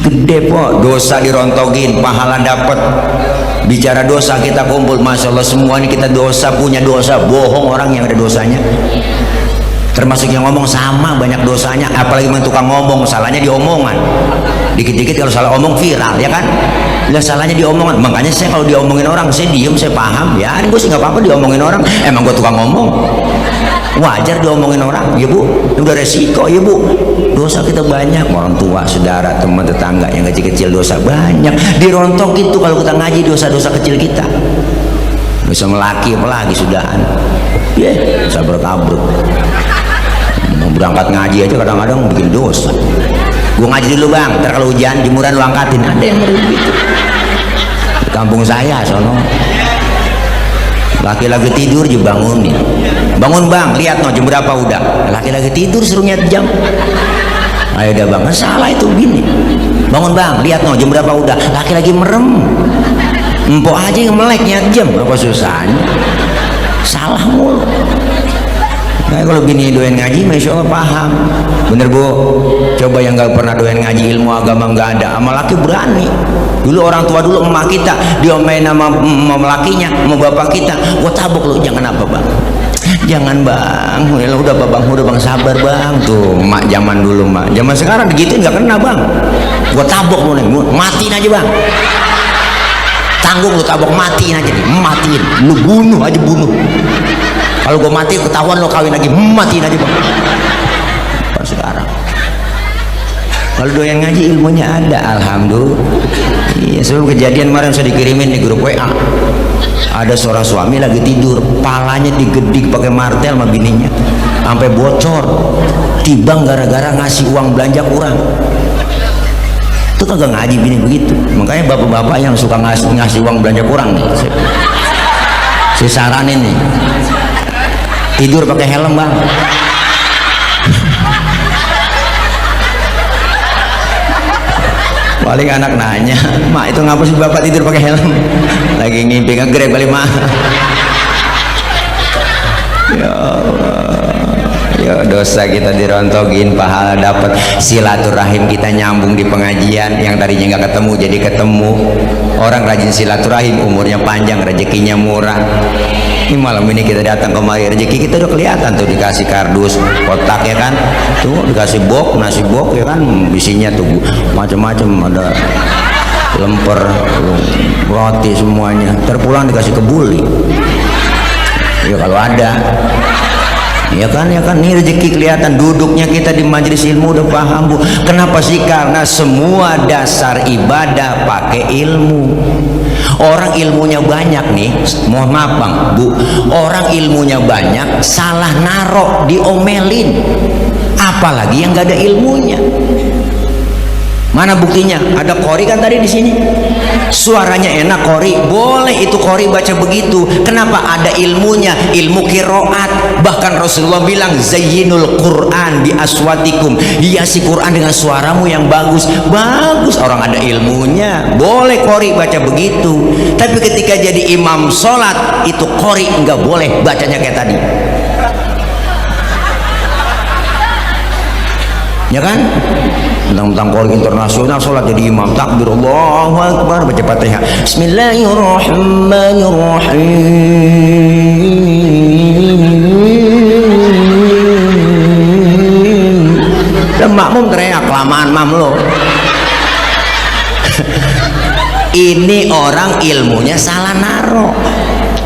Gede po, dosa dirontogin, pahala dapet. Bicara dosa kita kumpul, masya Allah semua ini kita dosa, punya dosa, bohong orang yang ada dosanya, termasuk yang ngomong sama banyak dosanya, apalagi tukang ngomong, salahnya di omongan. Dikit-dikit kalau salah omong viral ya kan, lah salahnya di omongan. Makanya saya kalau diomongin orang saya diem, saya paham ya, gue sih nggak apa-apa diomongin orang, emang gue tukang ngomong, wajar diomongin orang ya bu, udah resiko ya bu. Dosa kita banyak, orang tua, saudara, teman, tetangga yang kecil-kecil dosa banyak, dirontok itu kalau kita ngaji dosa-dosa kecil kita. Dosa melaki apalagi sudahan sabar kabruk, mau berangkat ngaji aja kadang-kadang bikin dosa. Gue ngaji dulu bang, ntar kalau hujan jemuran lu angkatin, ada yang begitu di kampung saya sono. Laki-laki tidur dibangunin, bangun bang, lihat no jam berapa udah, laki-laki tidur suruh nyet jam. Ayo udah bang, salah itu gini, bangun bang, lihat no jam berapa udah, laki-laki merem, empok aja yang melek nyet jam, apa susahnya, salah mulu. Nah, kalau gini doain ngaji, masya Allah paham, bener bu. Coba yang gak pernah doain ngaji, ilmu agama nggak ada, sama laki berani. Dulu orang tua dulu emak kita diomelin sama lakinya, sama bapak kita, gua tabok lu, jangan apa bang, jangan bang, udah bang sabar bang. Tuh emak zaman dulu, emak zaman sekarang digituin nggak kena bang, gua tabok lu nih, matiin aja bang, tanggung lu tabok, matiin aja nih, matiin, lu bunuh aja bunuh. Kalau gue mati ketahuan lo kawin lagi, matiin aja bang. Pas sekarang kalau doyan ngaji ilmunya ada, alhamdulillah. Iya, sebelum kejadian kemarin saya dikirimin di grup WA, ada seorang suami lagi tidur, palanya digedik pakai martel sama bininya sampai bocor, tibang gara-gara ngasih uang belanja kurang. Itu kagak ngaji bini begitu. Makanya bapak-bapak yang suka ngasih uang belanja kurang nih, saya saranin nih, tidur pakai helm bang. Paling anak nanya, mak itu ngapa sih bapak tidur pakai helm? Lagi ngimpi ngegrab kali mak. Ya Allah, ya dosa kita dirontogin, pahala dapat, silaturahim kita nyambung di pengajian, yang tadinya nggak ketemu jadi ketemu. Orang rajin silaturahim umurnya panjang, rezekinya murah. Ini malam ini kita datang kemari, rezeki kita udah kelihatan tuh, dikasih kardus kotak ya kan, tuh dikasih box, nasi box ya kan, isinya tuh macam-macam, ada lemper, roti semuanya. Terpulang dikasih kebuli ya kalau ada ya kan, ini rezeki kelihatan. Duduknya kita di majelis ilmu udah paham bu, kenapa sih? Karena semua dasar ibadah pakai ilmu. Orang ilmunya banyak nih, mohon maaf bang bu, orang ilmunya banyak salah narok diomelin, apalagi yang gak ada ilmunya. Mana buktinya? Ada qori kan tadi di sini. Suaranya enak qori, boleh itu qori baca begitu. Kenapa? Ada ilmunya, ilmu qiraat. Bahkan Rasulullah bilang zayyinul Quran bi aswatikum. Hiasi Quran dengan suaramu yang bagus. Bagus, orang ada ilmunya. Boleh qori baca begitu. Tapi ketika jadi imam sholat itu qori enggak boleh bacanya kayak tadi. Ya kan? Tentang qori internasional sholat jadi imam takbir Allahu Akbar baca Fatihah Bismillahirrahmanirrahim dan makmum teriak kelamaan mam lo. Ini orang ilmunya salah naro.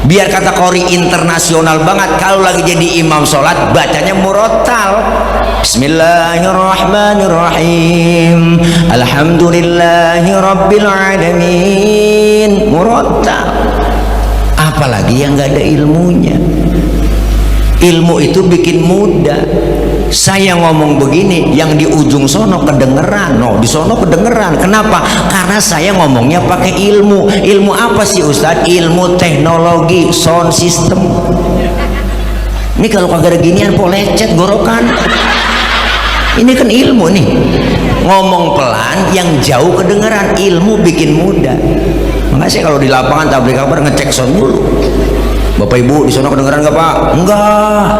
Biar kata qori internasional banget, kalau lagi jadi imam sholat bacanya murotal. Bismillahirrahmanirrahim Alhamdulillahi Rabbil Alamin, murotal. Apalagi yang gak ada ilmunya. Ilmu itu bikin mudah. Saya ngomong begini, yang di ujung sono kedengeran, no, di sono kedengeran. Kenapa? Karena saya ngomongnya pakai ilmu. Ilmu apa sih Ustadz? Ilmu teknologi sound system. Ini kalau kagak ada ginian, po lecet gorokan. Ini kan ilmu nih. Ngomong pelan, yang jauh kedengeran. Ilmu bikin mudah. Makanya saya kalau di lapangan tabligh kabar ngecek sound dulu. Bapak Ibu di sana kedengeran nggak Pak? Enggak.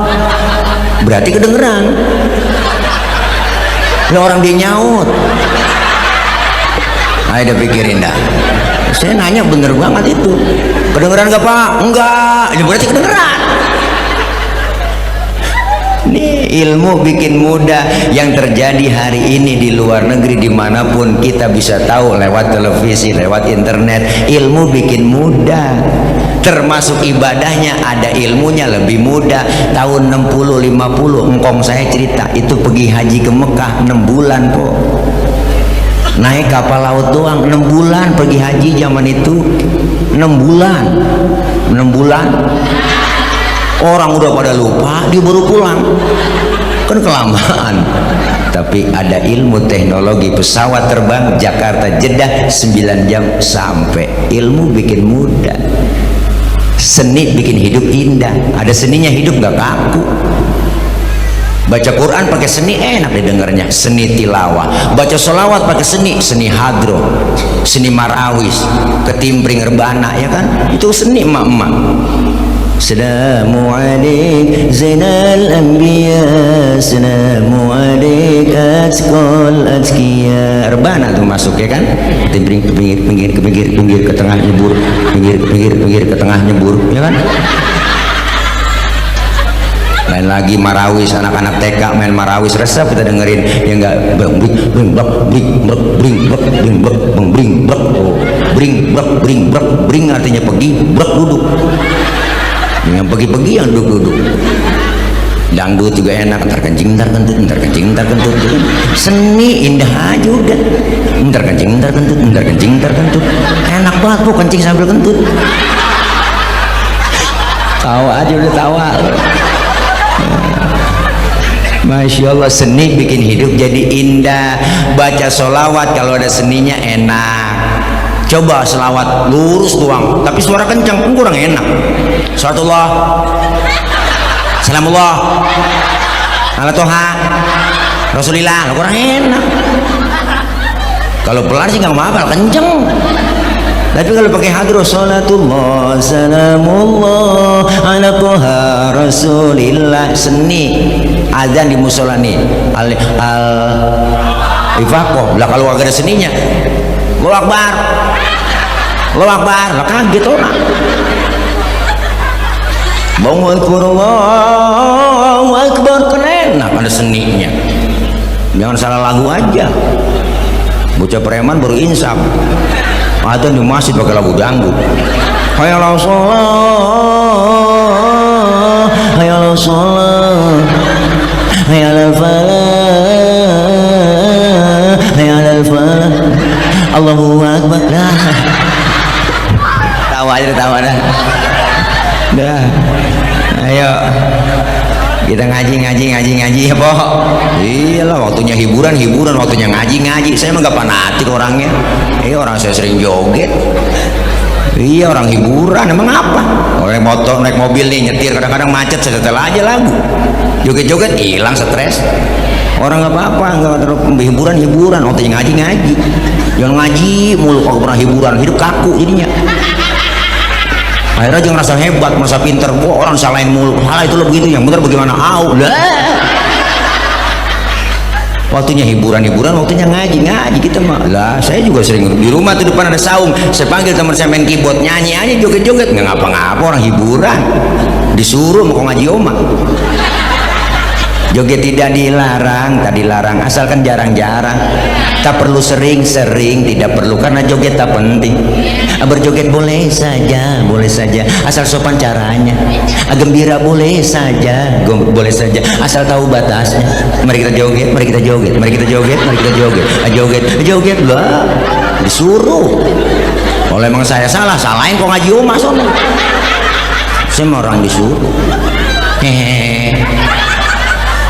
Berarti kedengeran. Ini orang dia nyaut. Ayo udah pikirin dah. Saya nanya bener banget itu. Kedengeran nggak Pak? Enggak. Ini berarti kedengeran. Ini ilmu bikin mudah. Yang terjadi hari ini di luar negeri dimanapun kita bisa tahu lewat televisi, lewat internet. Ilmu bikin mudah. Termasuk ibadahnya ada ilmunya lebih mudah. Tahun 60-50 engkong saya cerita itu pergi haji ke Mekah 6 bulan po. Naik kapal laut doang 6 bulan pergi haji zaman itu. 6 bulan 6 bulan orang udah pada lupa, dia baru pulang kan kelamaan. Tapi ada ilmu teknologi, pesawat terbang Jakarta Jeddah 9 jam sampai. Ilmu bikin mudah. Seni bikin hidup indah. Ada seninya hidup gak kaku. Baca Quran pakai seni enak didengarnya, seni tilawah. Baca sholawat pakai seni, seni hadro, seni marawis, ketimbring rebana, ya kan? Itu seni emak-emak. Assalamu alaik Zainal Anbiya, Assalamu alaik Atqal Atqiya. Rebana tuh masuk ya kan? Timbring ke pinggir, ke pinggir, pinggir ke tengah nyebur, pinggir ke pinggir, pinggir ke tengah nyebur, ya kan? Lain lagi marawis, anak-anak TK main marawis resep kita dengerin. Ya enggak bring blok bring blok bring blok bring blok bring blok bring blok bring blok bring artinya pergi, blok duduk. Yang pergi-pergi yang duduk-duduk. Dangdut juga enak, ntar kencing ntar kentut, ntar kencing ntar kentut. Seni indah aja udah. Ntar kencing ntar kentut, ntar kencing ntar kentut. Enak banget bu kencing sambil kentut. Tawa aja udah tawa. Masya Allah, seni bikin hidup jadi indah. Baca sholawat kalau ada seninya enak. Coba selawat lurus doang tapi suara kencang kurang enak. Salatullah Salamullah ala toha Rasulillah kurang enak. Kalau pelan sih nggak apa-apa kenceng. Tapi kalau pakai hadro salatullah salamullah ala toha Rasulillah, seni. Azan di musola nih al ifaqoh lah, kalau agak ada seninya Allahu Akbar, Allahu Akbar, lah kaget orang. Allahu Akbar, Allahu Akbar, keren. Nah, ada seninya. Jangan salah lagu aja. Bocah preman baru insaf. Ada di masjid pakai lagu dangdut. Hayya 'alas shalah, hayya 'alas shalah, hayya 'alal falah, hayya 'alal falah. Allahu Akbar. Dah. Tawa aja tawa dah. Dah. Ayo. Kita ngaji ya po. Iyalah, waktunya hiburan, waktunya ngaji. Saya emang gak fanatik orangnya. Orang saya sering joget. Iya, orang hiburan, emang apa? Orang motor, naik mobil nih, nyetir, kadang-kadang macet, saya setel aja lagu. Joget-joget, hilang stres. Orang nggak apa-apa, nggak terlalu hiburan, waktunya ngaji. Jangan ngaji mulu, kalau pernah hiburan, hidup kaku jadinya. Akhirnya jangan merasa hebat, merasa pinter. Wah, orang salahin mulu, salah itu lo begitu, yang bener bagaimana? Waktunya hiburan, waktunya ngaji kita mah. Lah, saya juga sering di rumah tuh depan ada saung, saya panggil teman saya main keyboard, nyanyi aja, joget-joget, nggak ngapa-ngapa, orang hiburan. Disuruh mau ngaji oma. Joget tidak dilarang, tak dilarang, asalkan jarang-jarang. Tak perlu sering-sering, tidak perlu, karena joget tak penting. Berjoget boleh saja, asal sopan caranya. Gembira boleh saja, asal tahu batasnya. Mari kita joget. Joget lah, disuruh. Kalau emang saya salah, salahin kok ngaji oma sono. Saya mau orang disuruh.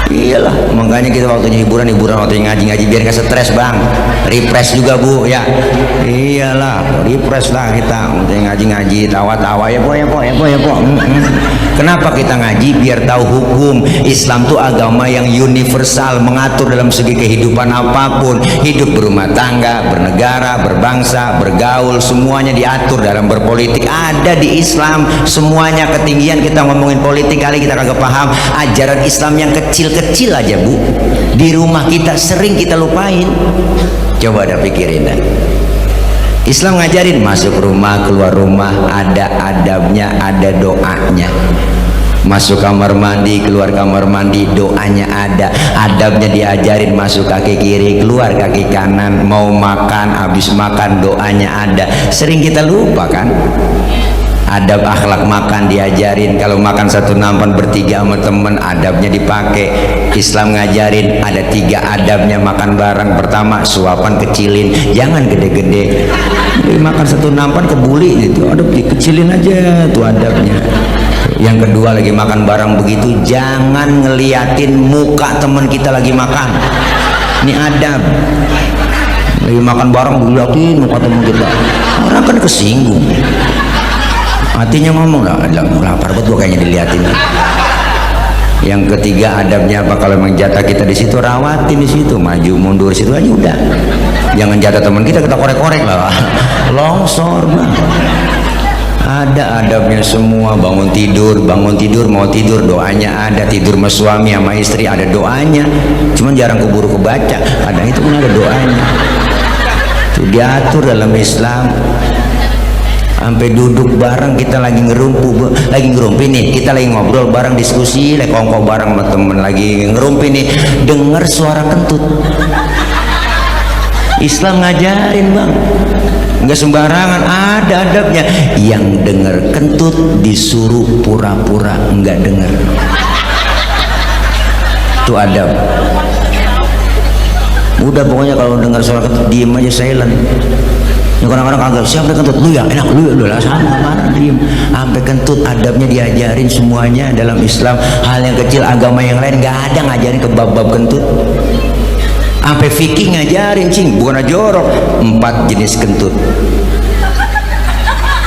Iyalah, makanya kita waktunya hiburan, waktunya ngaji biar gak stres bang. Refresh juga bu ya. Iyalah, refresh lah kita. Waktunya ngaji, tawa-tawa ya po. Kenapa kita ngaji? Biar tahu hukum. Islam tuh agama yang universal, mengatur dalam segi kehidupan apapun. Hidup berumah tangga, bernegara, berbangsa, bergaul, semuanya diatur. Dalam berpolitik ada di Islam semuanya. Ketinggian kita ngomongin politik kali kita kagak paham. Ajaran Islam yang kecil aja bu, di rumah kita sering kita lupain. Coba ada pikirin dah. Islam ngajarin masuk rumah, keluar rumah ada adabnya, ada doanya. Masuk kamar mandi, keluar kamar mandi, doanya ada. Adabnya diajarin, masuk kaki kiri, keluar kaki kanan. Mau makan, habis makan, doanya ada. Sering kita lupa kan. Adab akhlak makan diajarin. Kalau makan satu nampan bertiga sama temen, adabnya dipakai. Islam ngajarin ada 3 adabnya makan bareng. Pertama, suapan kecilin, jangan gede-gede. Makan satu nampan kebuli gitu, adab dikecilin aja tuh adabnya. Yang kedua, lagi makan bareng begitu jangan ngeliatin muka temen kita lagi makan. Ini adab. Lagi makan bareng diliatin muka temen kita, orang kan kesinggung. Hatinya ngomong lah, lapar banget gua kayaknya diliatin. Yang ketiga adabnya apa? Kalau memang jatah kita di situ, rawatin di situ, maju mundur situ aja udah. Jangan jatah teman kita korek-korek lah, longsor bang. Ada adabnya semua. Bangun tidur mau tidur, doanya ada. Tidur sama suami sama istri ada doanya, cuman jarang keburu kebaca. Kadang itu pun ada doanya. Itu diatur dalam Islam. Sampai duduk bareng kita lagi ngerumpi nih, kita lagi ngobrol bareng, diskusi, lagi kongko bareng sama temen, lagi ngerumpi nih, denger suara kentut. Islam ngajarin bang, nggak sembarangan, ada adabnya. Yang denger kentut disuruh pura-pura nggak denger. Itu adab. Udah pokoknya kalau dengar suara kentut diem aja, silent. Yang kadang-kadang kagak, siapa kentut? Lu ya, enak lu lah, sama marah diem. Sampai kentut adabnya diajarin semuanya dalam Islam. Hal yang kecil agama yang lain nggak ada ngajarin ke bab-bab kentut. Sampai fikih ngajarin cing, bukan jorok. 4 jenis kentut.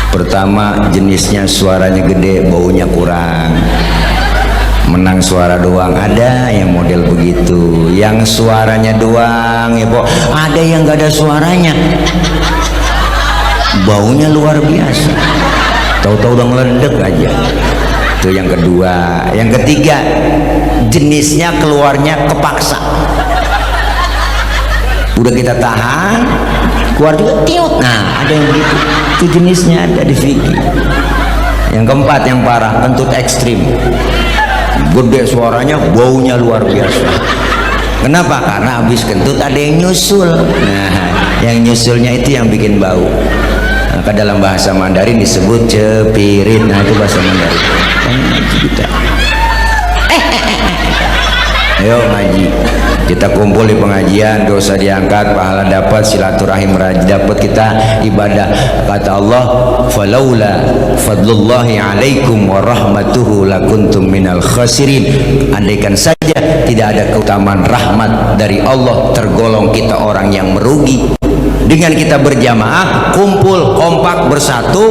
Pertama, jenisnya suaranya gede, baunya kurang. Menang suara doang, ada yang model begitu. Yang suaranya doang ya po, ada yang nggak ada suaranya, baunya luar biasa, tahu-tahu udah ngeledek aja. Itu yang kedua. Yang ketiga, jenisnya keluarnya kepaksa, udah kita tahan keluar juga tiut. Nah ada yang begitu, itu jenisnya ada di fikih. Yang keempat yang parah, kentut ekstrim, gede suaranya, baunya luar biasa. Kenapa? Karena habis kentut ada yang nyusul. Nah yang nyusulnya itu yang bikin bau. Maka dalam bahasa Mandarin disebut cepirit. Nah itu bahasa Mandarin kita. Ayo ngaji, kita kumpul di pengajian, dosa diangkat, pahala dapat, silaturahim dapat, kita ibadah. Kata Allah, falaula fadlullahi alaikum wa rahmatuhu lakuntum minal khasirin. Andaikan saja tidak ada keutamaan rahmat dari Allah, tergolong kita orang yang merugi. Dengan kita berjamaah, kumpul, kompak, bersatu,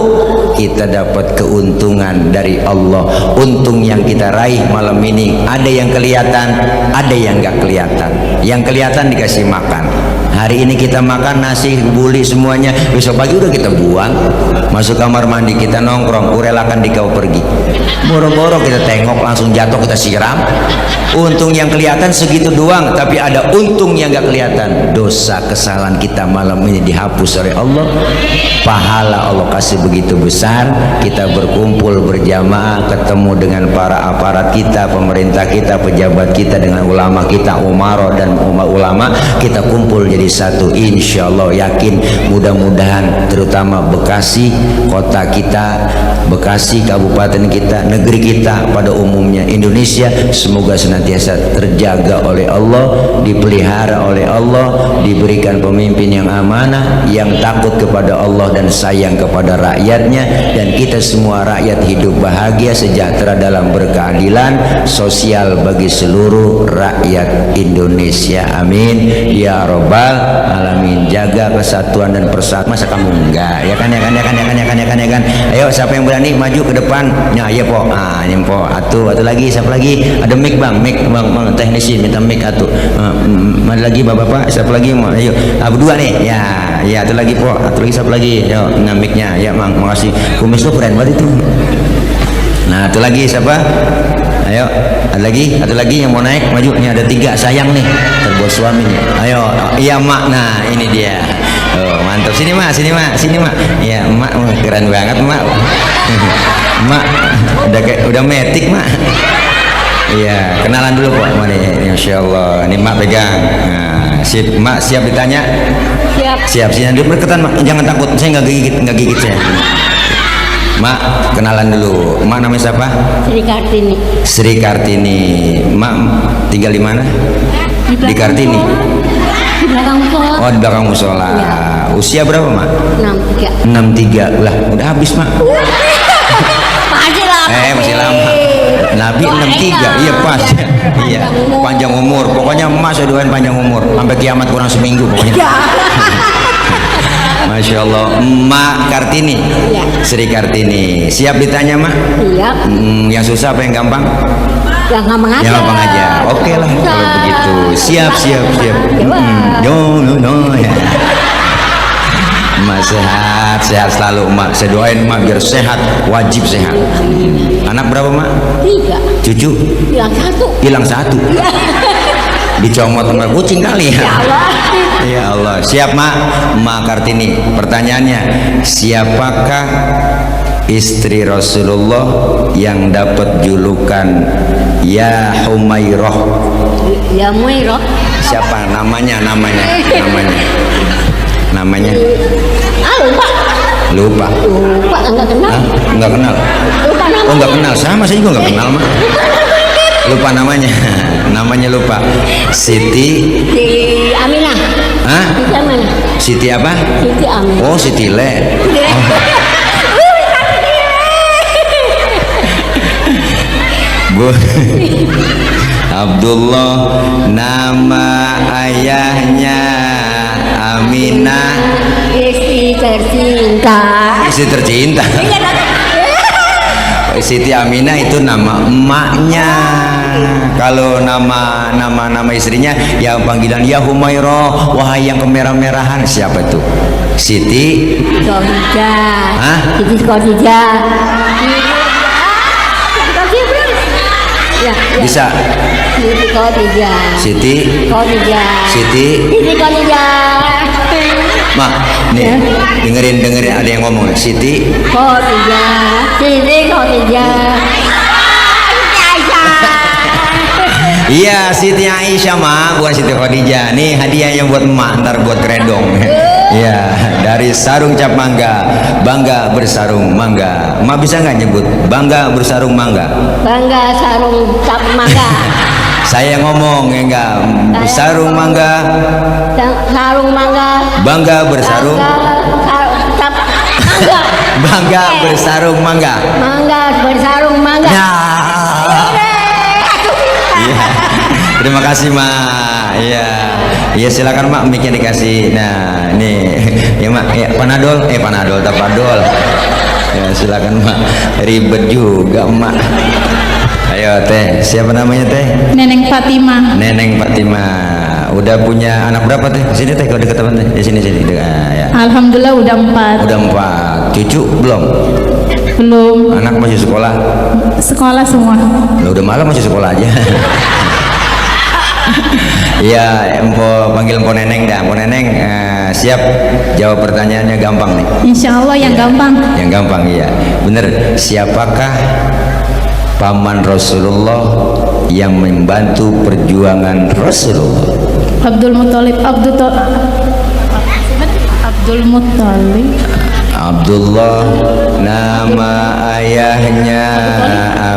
kita dapat keuntungan dari Allah. Untung yang kita raih malam ini, ada yang kelihatan, ada yang nggak kelihatan. Yang kelihatan dikasih makan. Hari ini kita makan nasi, buli semuanya, besok pagi udah kita buang. Masuk kamar mandi, kita nongkrong, kurelakan di kau pergi. Boro-boro kita tengok, langsung jatuh, kita siram. Untung yang kelihatan segitu doang, tapi ada untung yang nggak kelihatan. Dosa kesalahan kita malam ini dihapus oleh Allah. Pahala Allah kasih begitu besar. Kita berkumpul berjamaah, ketemu dengan para aparat kita, pemerintah kita, pejabat kita, dengan ulama kita, umaro dan ulama, kita kumpul jadi satu. Insya Allah yakin, mudah-mudahan terutama Bekasi, kota kita, Bekasi, kabupaten kita, negeri kita pada umumnya, Indonesia, semoga senantiasa terjaga oleh Allah, dipelihara oleh Allah, diberikan pemimpin yang amanah, yang takut kepada Allah dan sayang kepada rakyatnya, dan kita semua rakyat hidup bahagia sejahtera dalam berkeadilan sosial bagi seluruh rakyat Indonesia. Amin ya robbal alamin. Jaga kesatuan dan persatuan. Masa kamu enggak? Ya kan, ya kan, ya kan, ya kan, ya kan, ya kan, ya kan. Ayo, siapa yang berani maju ke depan? Ya, iya po. Ah, ini po. Atu lagi, siapa lagi? Ada mic bang, bang, teknisi minta mic atu. Mana lagi bapak? Siapa lagi? Ayo, berdua nih. Ya, atu lagi po. Atu lagi, siapa lagi? Yo, nah mic-nya. Ya, mang, makasih. Kumis lu keren banget itu. Nah, atu lagi siapa? Ayo, ada lagi yang mau naik, maju. Ini ada 3, sayang nih, terbuat suami nih. Ayo, iya mak, nah ini dia. Oh, mantap. Sini mak, sini mak, sini mak. Iya mak, keren banget mak. Mak, udah metik mak. Iya, kenalan dulu kok, mana ya, Insya Allah. Ini mak pegang. Nah, sip, mak siap ditanya? Siap. Sini dulu, berketan mak, jangan takut. Saya nggak gigit saya. Mak, kenalan dulu. Mak namanya siapa? Sri Kartini. Sri Kartini. Mak tinggal di mana? Di Kartini. Di belakang musola. Oh, di belakang musola. Ya. Usia berapa mak? 63. 63. Lah, udah habis mak. Masih lama. Masih lama. Nabi 63. Iya pas. Iya. Panjang umur. Pokoknya emak saya doain panjang umur. Sampai kiamat kurang seminggu pokoknya. Masya Allah. Mak Kartini. Ya. Sri Kartini. Siap ditanya mak? Iya. Yang susah apa yang gampang? Yang gampang aja. Yang gampang aja. Oke lah kalau begitu. Siap. No. Ya. Emak sehat selalu emak. Saya doain emak biar sehat, wajib sehat. Anak berapa mak? 3. Cucu? Hilang satu. Dicomot sama kucing kali ya. Ya Allah. Ya Allah. Siap mak? Mak Kartini. Pertanyaannya, siapakah istri Rasulullah yang dapat julukan Ya Humairah? Ya Humairah. Siapa namanya? Lupa. Enggak kenal. Hah? Enggak kenal. Lupa namanya. Oh, enggak kenal. Sama saya juga enggak kenal mak. Lupa namanya. Namanya lupa. Siti Aminah. Hah? Siti mana? Siti apa? Siti Aminah. Oh, Siti Le. Oh. Bu Abdullah, nama ayahnya Aminah. Istri tercinta. Istri tercinta. Siti Aminah itu nama emaknya. Kalau nama istrinya ya panggilan Ya Humairah, wahai yang kemerah-merahan. Siapa itu? Siti Khadijah. Hah? Siti Khadijah. Ya. Bisa. Siti Khadijah. Siti Khadijah. Siti Khadijah. Mak, nih dengerin ada yang ngomong. Siti Khadijah. Iya, Siti Aisyah mak, bukan Siti Khadijah. Nih hadiahnya buat emak, ntar buat keredong. Iya, dari sarung cap mangga, bangga bersarung mangga. Emak bisa nggak nyebut bangga bersarung mangga? Bangga sarung cap mangga. Saya ngomong ya enggak. Bersarung mangga, Sarung mangga. bangga bersarung. Mangga. Bangga bersarung mangga. Mangga bersarung mangga. Nah. Iya. Terima kasih Mak. Iya. Iya silakan Mak, mic-nya dikasih. Nah, nih ya Mak, ya panadol, tapadol. Ya silakan Mak. Ribet juga Mak. Ayo Teh, siapa namanya Teh? Neneng Fatimah. Neneng Fatimah. Udah punya anak berapa Teh? Sini Teh, kalau dekat teman Teh. Di sini. Ya. Alhamdulillah udah 4. Udah 4. Cucu belum? Belum. Anak masih sekolah? Sekolah semua. Lah udah malam masih sekolah aja. Iya, panggil Empo Neneng dah. Empo Neneng siap jawab pertanyaannya gampang nih. Insya Allah yang gampang. Yang gampang iya. Bener. Siapakah paman Rasulullah yang membantu perjuangan Rasulullah? Abdul Muthalib. Abdullah nama ayahnya,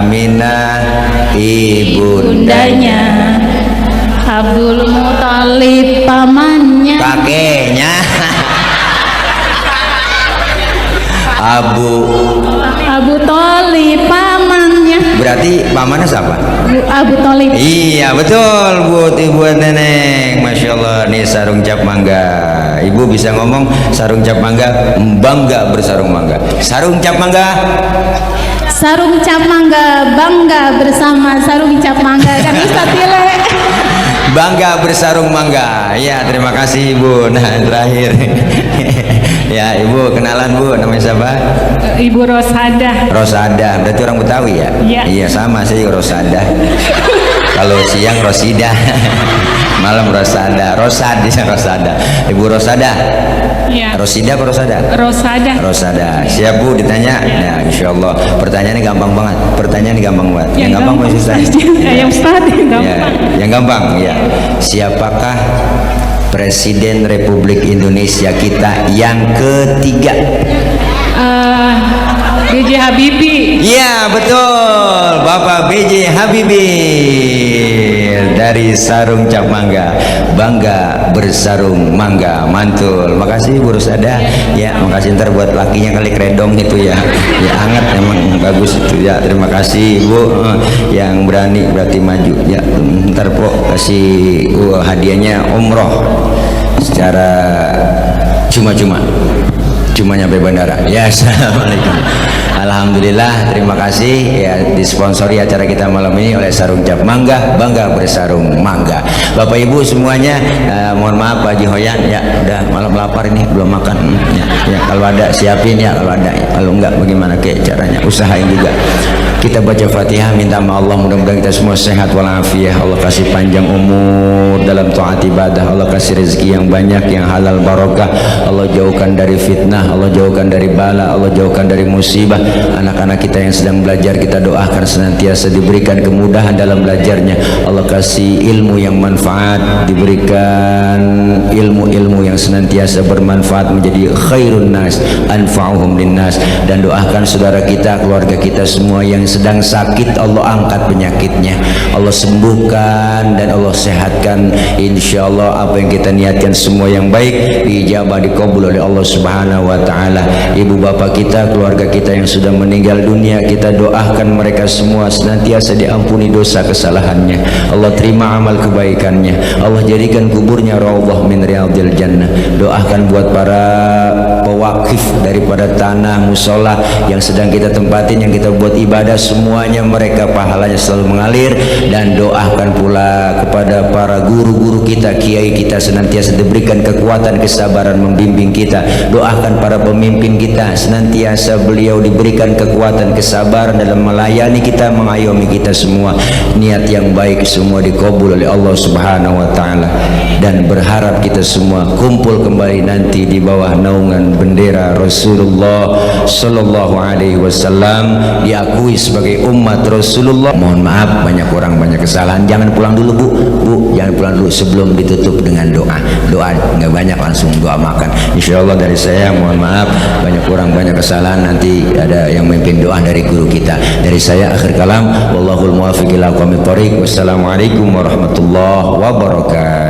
Aminah ibundanya, Abdul Muthalib pamannya, kakeknya Abu Thalib pamannya. berarti pamannya siapa? Abu Thalib. Iya betul Ibu Neneng, Masya Allah. Nih sarung cap mangga. Ibu bisa ngomong sarung cap mangga, bangga bersarung mangga. Sarung cap mangga, Sarung cap mangga, bangga bersama sarung cap mangga. Kan Ustaz Tile. bangga bersarung mangga. Ya terima kasih Ibu. Nah terakhir ya Ibu, kenalan Bu, namanya siapa? Ibu Rosada. Rosada, berarti orang Betawi ya? Iya. Iya sama sih Rosada. Kalau siang Rosida, malam Rosada. Rosada. Ibu Rosada. Iya. Rosida apa Rosada? Rosada. Rosada. Siap Bu ditanya? Ya Insya Allah. Pertanyaannya gampang banget. Yang gampang Mas Ustaz. Yang Ustaz yang Ya, gampang. yang gampang ya. Siapakah Presiden Republik Indonesia kita yang ketiga? B.J. Habibie. Iya betul, Bapak B.J. Habibie dari Sarung Cap Mangga, bangga bersarung mangga, mantul. Makasih Bu Rusada. Ya, makasih ntar buat lakinya kali kredong itu ya. Ya hangat emang bagus itu ya. Terima kasih Bu yang berarti maju. Ya, ntar Po kasih hadiahnya umroh secara cuma-cuma nyampe bandara. Ya, assalamualaikum. Alhamdulillah, terima kasih ya disponsori acara kita malam ini oleh Sarung Cap Mangga, bangga bersarung mangga. Bapak Ibu semuanya, mohon maaf Pak Haji Hoyan ya, udah malam lapar ini belum makan. Ya, kalau ada siapin ya, kalau enggak bagaimana kayak caranya, usahain juga. Kita baca Fatihah, minta sama Allah mudah-mudahan kita semua sehat walafiat. Allah kasih panjang umur dalam taat ibadah. Allah kasih rezeki yang banyak, yang halal barokah. Allah jauhkan dari fitnah, Allah jauhkan dari bala, Allah jauhkan dari musibah. Anak-anak kita yang sedang belajar kita doakan senantiasa diberikan kemudahan dalam belajarnya. Allah kasih ilmu yang manfaat, diberikan ilmu-ilmu yang senantiasa bermanfaat menjadi khairun nas, anfa'uhum linnas. Dan doakan saudara kita, keluarga kita semua yang sedang sakit, Allah angkat penyakitnya, Allah sembuhkan dan Allah sehatkan. Insya Allah apa yang kita niatkan semua yang baik diijabah, dikabul oleh Allah Subhanahu wa taala. Ibu bapak kita, keluarga kita yang sudah meninggal dunia, kita doakan mereka semua senantiasa diampuni dosa kesalahannya, Allah terima amal kebaikannya, Allah jadikan kuburnya raudhah min riyadil jannah. Doakan buat para pewakif daripada tanah musola yang sedang kita tempatin, yang kita buat ibadah, semuanya mereka pahalanya selalu mengalir. Dan doakan pula kepada para guru-guru kita, kiai kita, senantiasa diberikan kekuatan kesabaran membimbing kita. Doakan para pemimpin kita, senantiasa beliau diberikan kekuatan kesabaran dalam melayani kita, mengayomi kita semua. Niat yang baik semua dikabul oleh Allah Subhanahu wa taala. Dan berharap kita semua kumpul kembali nanti di bawah naungan bendera Rasulullah sallallahu alaihi wasallam, diakui sebagai umat Rasulullah. Mohon maaf banyak kurang banyak kesalahan. Jangan pulang dulu Bu. Bu, jangan pulang dulu sebelum ditutup dengan doa. Doa nggak banyak, langsung doa makan. Insyaallah dari saya mohon maaf banyak kurang banyak kesalahan. Nanti ada yang memimpin doa dari guru kita. Dari saya akhir kalam, wallahul muwaffiq ila aqwamit thoriq. Wassalamualaikum warahmatullahi wabarakatuh.